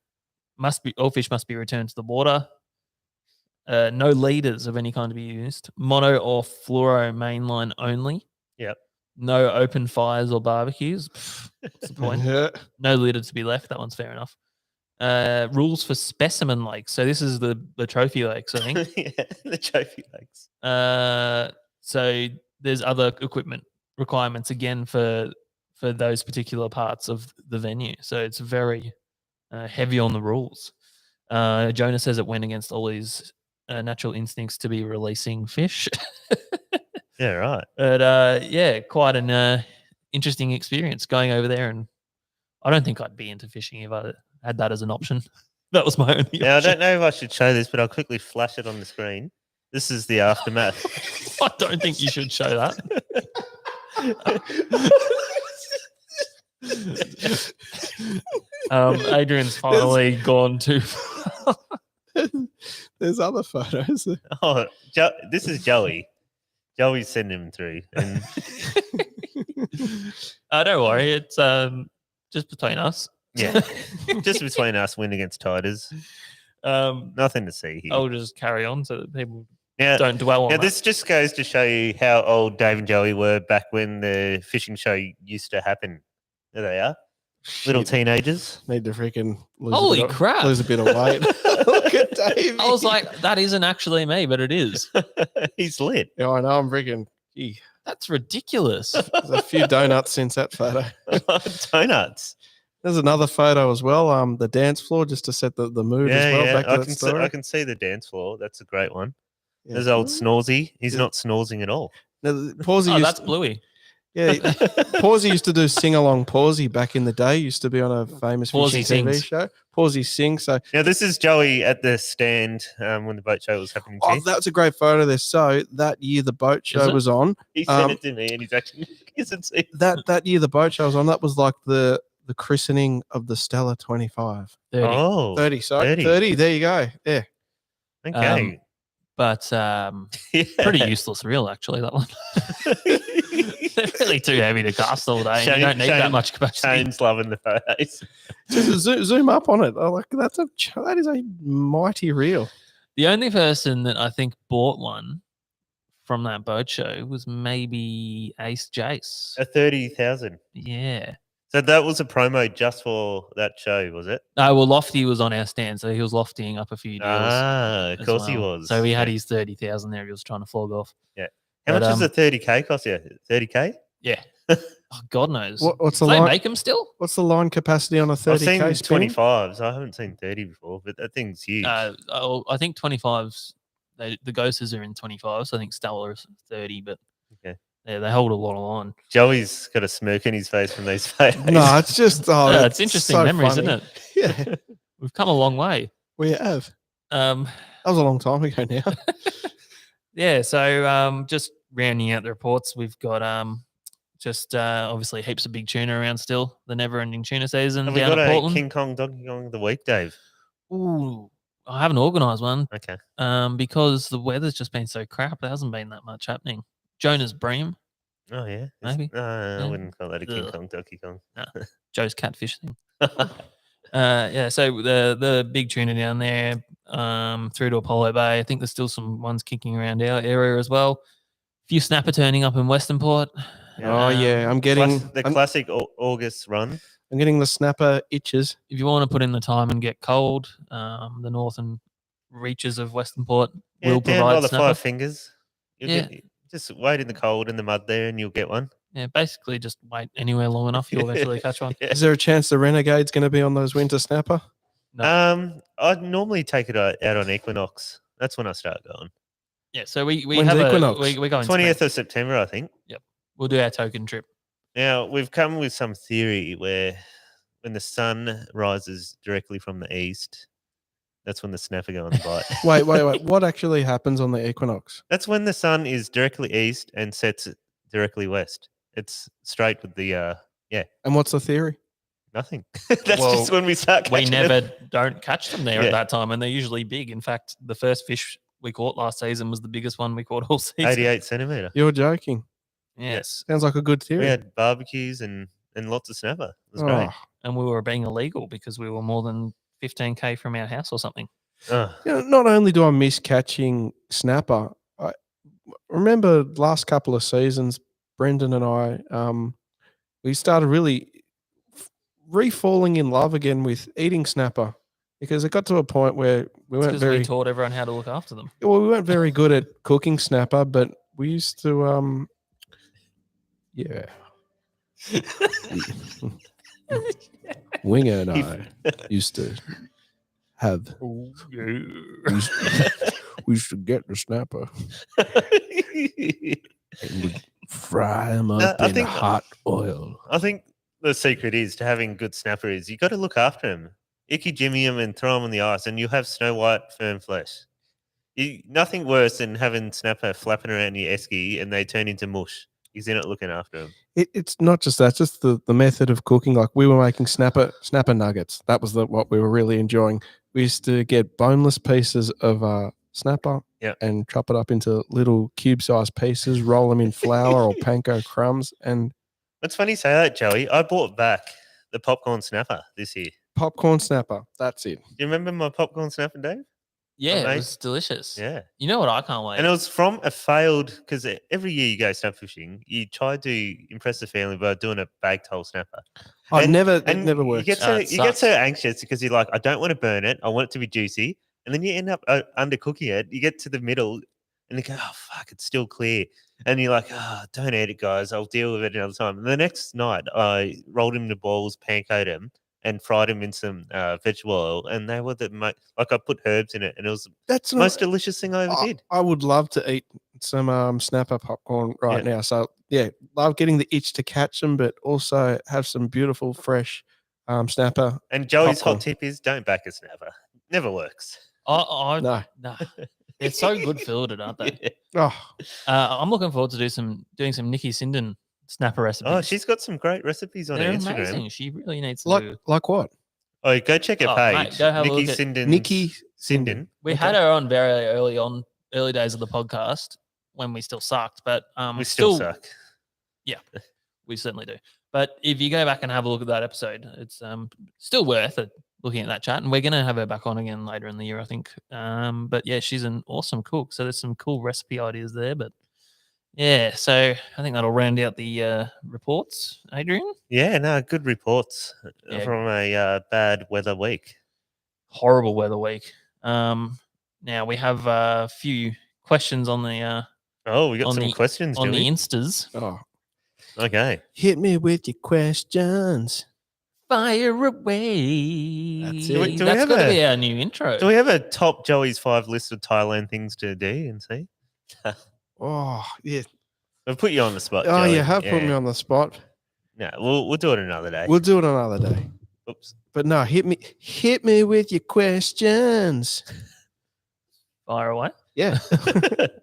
All fish must be returned to the water. No leaders of any kind to be used. Mono or fluoro mainline only. Yep. No open fires or barbecues. Pff, what's the point? Yeah. No litter to be left. That one's fair enough. Rules for specimen lakes. So this is the trophy lakes, I think. Yeah, the trophy lakes. So there's other equipment requirements again for those particular parts of the venue. So it's very heavy on the rules. Jonah says it went against all his natural instincts to be releasing fish. Yeah, right. But yeah, quite an interesting experience going over there. And I don't think I'd be into fishing if I had that as an option. That was my only Now, I option. don't know if I should show this, but I'll quickly flash it on the screen. This is the aftermath. I don't think you should show that. Adrian's finally gone too far. There's other photos. Oh, this is Joey. Joey's sending him through. And Don't worry, it's just between us. yeah, just between us, win against Tigers. Um, Nothing to see here. I'll just carry on so that people Now, Don't dwell on now that. this just goes to show you how old Dave and Joey were back when the fishing show used to happen. There they are, little Shit. teenagers. Need to freaking Holy crap. lose a bit of weight. Look at Dave. I was like, that isn't actually me, but it is. He's lit. yeah, I know. I'm freaking. Gee, That's ridiculous. there's a few donuts since that photo. Donuts. There's another photo as well. The dance floor just to set the mood as well. Back to I that can story. I can see the dance floor. That's a great one. Yeah. There's old Snorsy. He's Yeah. not snorzing at all. Now, Pawsey Oh, used that's Bluey. yeah, Pawsey used to do Sing Along Pawsey back in the day. Used to be on a famous Pawsey fishing TV sings. show. Pawsey sings. So Now this is Joey at the stand when the boat show was happening. oh, Too. that's a great photo there. So that year the boat show it? was on. He sent um, it to me, and he's actually isn't he? That year the boat show was on. That was like the christening of the Stella 25. 30. Oh, 30, sorry. 30. 30. There you go. Yeah. okay. But Yeah. pretty useless reel, actually, that one. They're really too heavy to cast all day. And you don't need that much capacity. Shane's loving the photos. Just zoom up on it. Like that is a mighty reel. The only person that I think bought one from that boat show was maybe Ace Jace. 30,000. Yeah. So that was a promo just for that show, was it? No, well, Lofty was on our stand, so he was loftying up a few deals. Ah, of as course he well. was. So he had Yeah. his 30,000 there. He was trying to flog off. How but, much does a 30K cost you? 30K? Yeah. Oh, God knows. What's Do the they line? make them still? What's the line capacity on a I've seen 30K spin? 25s. I haven't seen 30 before, but that thing's huge. I think 25s. The Ghosters are in 25, so I think Stella is 30, but Okay. yeah, they hold a lot of line. Joey's got a smirk in his face from these photos. No, it's just Yeah, that's it's interesting so memories, funny. isn't it? Yeah, We've come a long way. we have. Um, That was a long time ago now. yeah, so just rounding out the reports, we've got just obviously heaps of big tuna around still. The never-ending tuna season Have we down got at a Portland. King Kong Donkey Kong of the week, Dave? Ooh, I haven't organised one Okay. because the weather's just been so crap. There hasn't been that much happening. Jonah's bream, Oh, yeah. Maybe. I wouldn't call that a King Ugh. Kong Donkey Kong. Joe's catfish thing. Yeah, so the big tuna down there through to Apollo Bay. I think there's still some ones kicking around our area as well. A few snapper turning up in Western Port. Oh yeah, I'm getting The classic August run. I'm getting the snapper itches. If you want to put in the time and get cold, the northern reaches of Western Port will down by provide the snapper. Five Fingers. You'll Yeah. just wait in the cold in the mud there and you'll get one. Yeah, basically just wait anywhere long enough, you'll eventually catch one. Yeah. Is there a chance the Renegade's going to be on those winter snapper? No. I'd normally take it out on Equinox. That's when I start going. Yeah, so we When's have Equinox? we're going 20th of September, I think. We'll do our token trip. Now, we've come with some theory where when the sun rises directly from the east, that's when the snapper go on the bite. Wait. What actually happens on the Equinox? That's when the sun is directly east and sets directly west. It's straight with the, And what's the theory? nothing. That's Well, just when we start We catching never them. don't catch them there Yeah. at that time, and they're usually big. In fact, the first fish we caught last season was the biggest one we caught all season. 88 centimetre. You're joking. Yes, Sounds like a good theory. We had barbecues and lots of snapper. It was great. Oh. and we were being illegal because we were more than 15K from our house or something. Oh, You know, not only do I miss catching snapper, I remember last couple of seasons, Brendan and I, we started really re-falling in love again with eating snapper because it got to a point where we weren't Because very we taught everyone how to look after them. well, we weren't very good at cooking snapper, but we used to yeah. Winger and I used to have we used to get the snapper and we'd fry them No, up I in think- hot oil. I think the secret is to having good snapper is you got to look after them. Icky Jimmy them and throw them on the ice, and you'll have snow white, firm flesh. Nothing worse than having snapper flapping around your esky and they turn into mush because you're not looking after them. It's not just that; it's just the method of cooking. Like we were making snapper nuggets. That was what we were really enjoying. We used to get boneless pieces of snapper, Yep. and chop it up into little cube-sized pieces. Roll them in flour or panko crumbs, and It's funny you say that, Joey. I bought back the popcorn snapper this year. popcorn snapper. That's it. Do you remember my popcorn snapper, Dave? Yeah, it mate. was delicious. Yeah. You know what? I can't wait. And it was from a failed, because every year you go snap fishing, you try to impress the family by doing a baked whole snapper. It never You works. get so it you get so sucks. anxious because you're like, I don't want to burn it. I want it to be juicy, and then you end up undercooking it. You get to the middle, and you go, oh fuck, it's still clear, and you're like, oh, don't eat it, guys. I'll deal with it another time. And the next night, I rolled him into balls, pancoated him, and fried him in some vegetable oil, and they were like I put herbs in it, and it was That's the most delicious thing I ever did. I would love to eat some snapper popcorn right now. So yeah, love getting the itch to catch them, but also have some beautiful fresh snapper. And Joey's popcorn. hot tip is don't back a snapper. Never works. No. They're so good filleted, aren't they? Yeah. Oh, I'm looking forward to doing some Nikki Sinden snapper recipes. Oh, she's got some great recipes on her They're Instagram. amazing. She really needs to do. like what? Oh, go check her Oh, page. mate, go have a Nikki look at Sinden's- Nikki Sinden. We had her on very early days of the podcast when we still sucked, but We still suck. Yeah, we certainly do. But if you go back and have a look at that episode, it's still worth it looking at that chat. And we're going to have her back on again later in the year, I think. But yeah, she's an awesome cook. So there's some cool recipe ideas there. But yeah, so I think that'll round out the reports, Adrian. Yeah, no, good reports Yeah. from a bad weather week. Horrible weather week. Now we have a few questions on the Oh, we got on some the- questions, on do the we? Instas. Oh, Okay. hit me with your questions. Fire away. That's Do we it. That's have got to a- be our new intro. Do we have a top Joey's 5 list of Thailand things to do and see? Oh, yeah. We'll put you on the spot. Oh, Joey. you have put me on the spot. No, we'll do it another day. We'll do it another day. Oops. But no, hit me with your questions. Fire away. Yeah.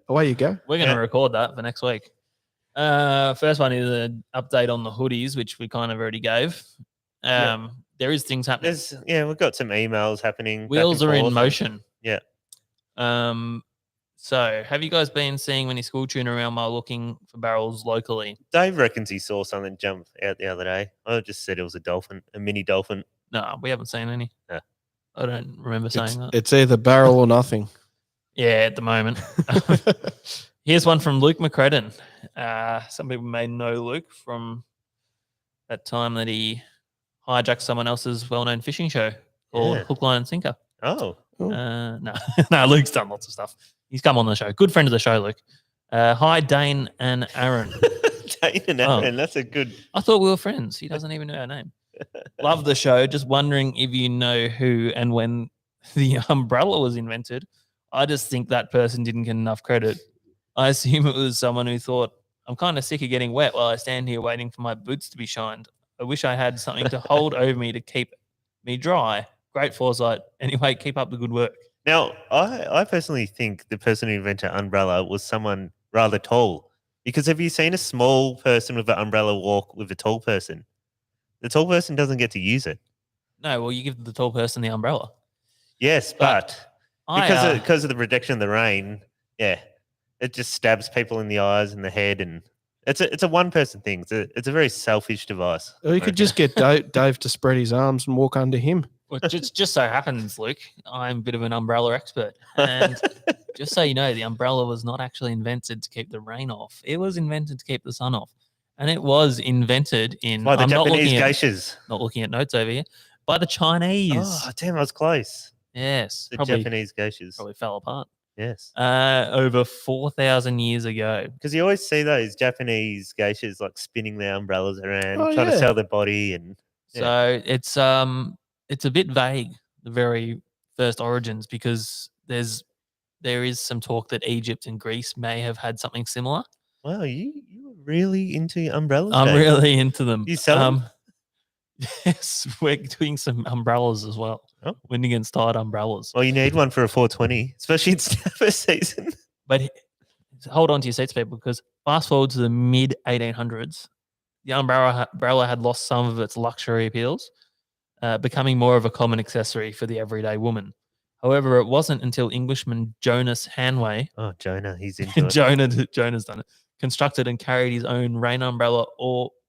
Away you go. We're going to Yeah. record that for next week. First one is an update on the hoodies, which we kind of already gave. Yeah. There is things happening. We've got some emails happening. back Wheels and are in forth. motion. Yeah. So have you guys been seeing many school tuna around while looking for barrels locally? Dave reckons he saw something jump out the other day. I just said it was a dolphin, a mini dolphin. No, we haven't seen any. Yeah. I don't remember saying that. It's either barrel or nothing. Yeah, at the moment. Here's one from Luke McCredden. Some people may know Luke from that time that he hijacked someone else's well-known fishing show called Yeah. Hook, Line and Sinker. Oh, No, no, Luke's done lots of stuff. He's come on the show. Good friend of the show, Luke. Hi, Dane and Aaron. Dane and Oh. Aaron, that's a good. I thought we were friends. He doesn't even know our name. Love the show. Just wondering if you know who and when the umbrella was invented. I just think that person didn't get enough credit. I assume it was someone who thought, I'm kind of sick of getting wet while I stand here waiting for my boots to be shined. I wish I had something to hold over me to keep me dry. Great foresight. Anyway, keep up the good work. Now, I personally think the person who invented umbrella was someone rather tall. Because have you seen a small person with an umbrella walk with a tall person? The tall person doesn't get to use it. No, well, you give the tall person the umbrella. Yes, But but because of the protection of the rain, yeah, it just stabs people in the eyes and the head, and it's a one person thing. It's a very selfish device. Or you could just get Dave to spread his arms and walk under him. Well, just so happens, Luke, I'm a bit of an umbrella expert. And just so you know, the umbrella was not actually invented to keep the rain off. It was invented to keep the sun off. And it was invented in by the I'm not Japanese looking at, geishas. not looking at notes over here, by the Chinese. Oh, damn, I was close. Yes. The Probably Japanese geishas. fell apart. Yes. Over 4,000 years ago. Because you always see those Japanese geishas like spinning their umbrellas around, Oh, trying to yeah. sell their body, and So it's a bit vague, the very first origins, because there is some talk that Egypt and Greece may have had something similar. wow, you were really into umbrellas. I'm Dave. really into them. You sell 'em? Yes, we're doing some umbrellas as well. Oh. Wind against tide umbrellas. Well, you need one for a 420, especially in snapper season. But hold on to your seats, people, because fast forward to the mid 1800s, the umbrella had lost some of its luxury appeals, becoming more of a common accessory for the everyday woman. However, it wasn't until Englishman Jonas Hanway, Oh, Jonah, he's into it. Jonah's done it, constructed and carried his own rain umbrella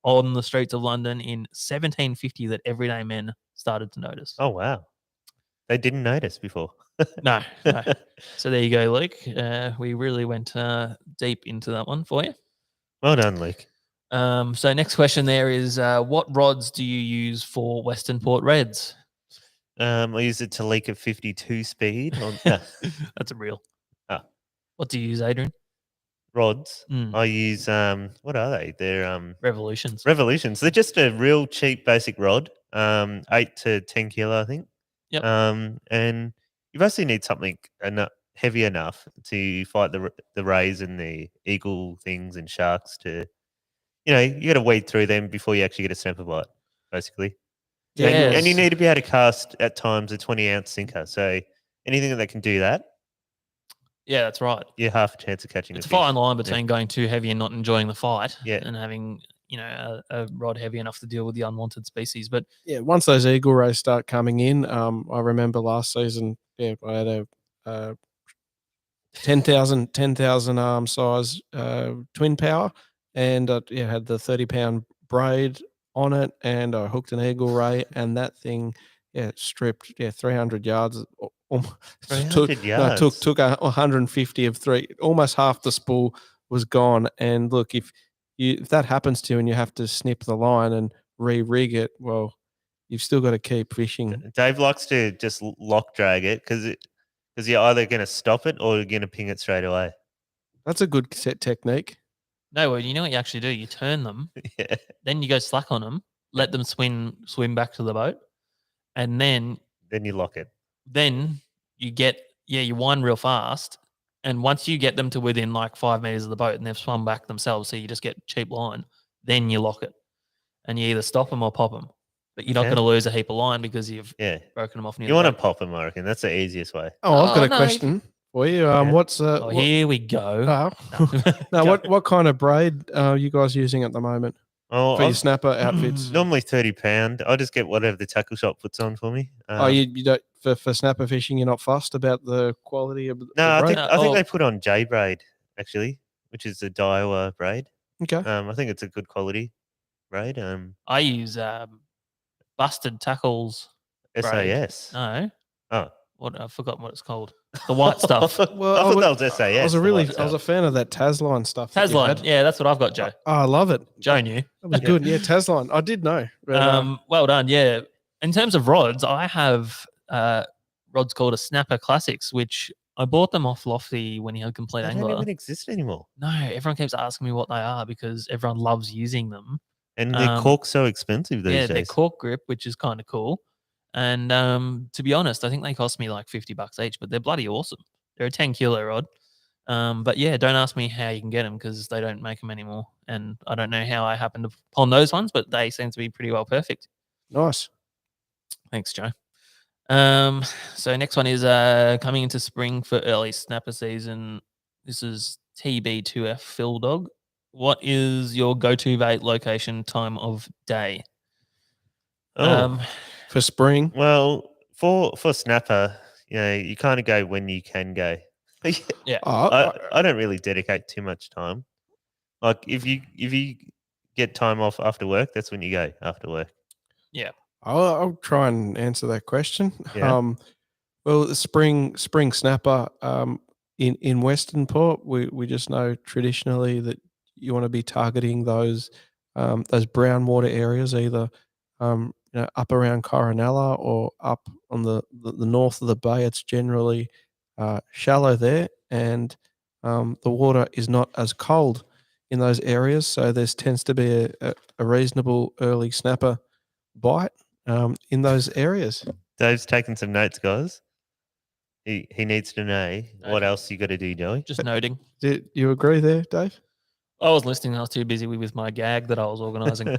on the streets of London in 1750 that everyday men started to notice. Oh, wow. They didn't notice before. No, no. So there you go, Luke. We really went deep into that one for you. Well done, Luke. So next question there is, what rods do you use for Western Port Reds? I use it to leak at 52 speed on That's a real. Ah. What do you use, Adrian? rods. Mm. I use what are they? They're Revolutions. Revolutions. They're just a real cheap basic rod. 8 to 10 kilo, I think. Yep. And you basically need something heavy enough to fight the rays and the eagle things and sharks. To you got to wade through them before you actually get a snapper bite, basically. And you need to be able to cast at times a 20-ounce sinker. So anything that can do that, Yeah, that's right. you have half a chance of catching It's a a fish. fine line between going too heavy and not enjoying the fight, Yeah. and having a rod heavy enough to deal with the unwanted species. But Yeah, once those eagle rays start coming in, I remember last season, I had a 10,000 size twin power, and had the 30-pound braid on it, and I hooked an eagle ray, and that thing stripped 300 yards. 300 yards. Took 150 of three. Almost half the spool was gone. And look, if that happens to you and you have to snip the line and re-rig it, well, you've still got to keep fishing. Dave likes to just lock drag it because you're either going to stop it or you're going to ping it straight away. That's a good set technique. no, well, you know what you actually do? You turn them, Yeah. then you go slack on them, let them swim back to the boat, and then Then you lock it. you wind real fast, and once you get them to within like 5 meters of the boat and they've swum back themselves, so you just get cheap line, then you lock it, and you either stop them or pop them. But you're not Okay. going to lose a heap of line because you've Yeah. broken them off near You the want to boat. pop them, I reckon. That's the easiest way. Oh, I've got a no, question for you. Okay. What's Oh, here we go. no, Go. what kind of braid are you guys using at the moment Oh, for your I've- snapper outfits? normally 30 pound. I just get whatever the tackle shop puts on for me. You don't for snapper fishing. You're not fussed about the quality of the No, braid? I think Oh. they put on J braid actually, which is the Daiwa braid. Okay. I think it's a good quality braid. I use busted tackles. braid. SAS. No, Oh, what I forgot what it's called. The white stuff. Well, I thought that was SAS. I was the white I was a stuff. fan of that Tasline stuff. that you Tasline. had. Yeah, that's what I've got, Joe. Oh, I love it. Joe knew. That was good. Yeah, Tasline. I did know. But, Well done. Yeah. In terms of rods, I have rods called a Snapper Classics, which I bought them off Lofty when he had Complete They don't Angler. even exist anymore. No, everyone keeps asking me what they are because everyone loves using them. And the cork's so expensive these Yeah, they're days. cork grip, which is kind of cool. And to be honest, I think they cost me like $50 each, but they're bloody awesome. They're a 10-kilo rod. But yeah, don't ask me how you can get them because they don't make them anymore. And I don't know how I happened upon those ones, but they seem to be pretty well perfect. nice. Thanks, Joe. So next one is coming into spring for early snapper season. This is TB2F Phil Dog. What is your go-to bait location time of day? Oh, For spring. well, for snapper, you kind of go when you can go. Yeah. I don't really dedicate too much time. Like if you get time off after work, that's when you go after work. I'll try and answer that question. Yeah. Well, the spring snapper in Western Port, we just know traditionally that you want to be targeting those brown water areas, either up around Coronella or up on the north of the bay. It's generally shallow there, and the water is not as cold in those areas, so there tends to be a reasonable early snapper bite in those areas. Dave's taking some notes, guys. He needs to know what Okay. else you got to do, Joey. Just noting. Do you agree there, Dave? I was listening. I was too busy with my gag that I was organising.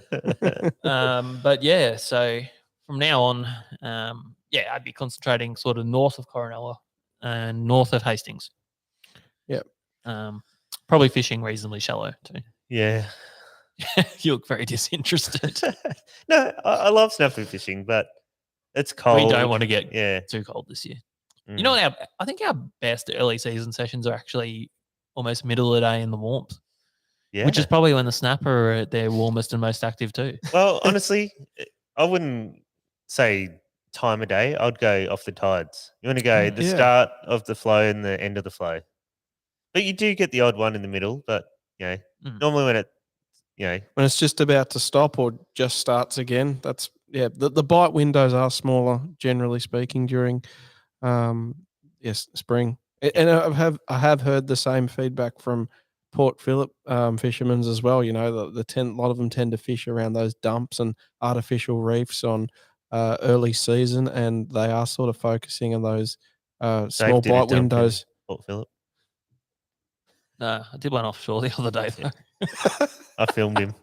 But yeah, so from now on, I'd be concentrating sort of north of Coronella and north of Hastings. Yep. Probably fishing reasonably shallow too. Yeah. You look very disinterested. No, I love snapper fishing, but it's cold. We don't want to get Yeah. too cold this year. Mm. You know what? I think our best early season sessions are actually almost middle of the day in the warmth, Yeah. which is probably when the snapper are at their warmest and most active too. Well, honestly, I wouldn't say time of day, I'd go off the tides. You want to go the Yeah. start of the flow and the end of the flow. But you do get the odd one in the middle. But normally when when it's just about to stop or just starts again, that's the bite windows are smaller, generally speaking, during spring. And I have heard the same feedback from Port Phillip fishermen as well. You know, a lot of them tend to fish around those dumps and artificial reefs on early season, and they are sort of focusing on those small did a bite dump in windows. Port Phillip. No, I did one offshore the other day though. I filmed him.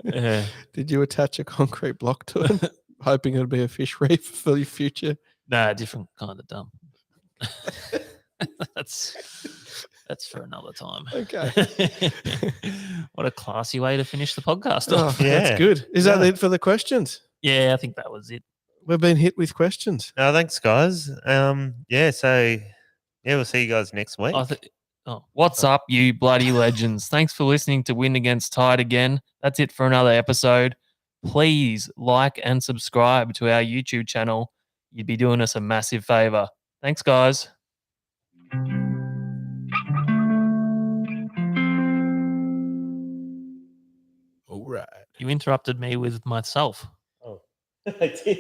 Yeah. Did you attach a concrete block to it, hoping it'd be a fish reef for your future? Nah, different kind of dump. That's for another time. Okay. What a classy way to finish the podcast Oh, off. that's good. Is that it for the questions? Yeah, I think that was it. We've been hit with questions. No, thanks, guys. So we'll see you guys next week. What's up, you bloody legends? Thanks for listening to Win Against Tide again. That's it for another episode. Please like and subscribe to our YouTube channel. You'd be doing us a massive favor. Thanks, guys. All right. You interrupted me with myself. Oh, I did.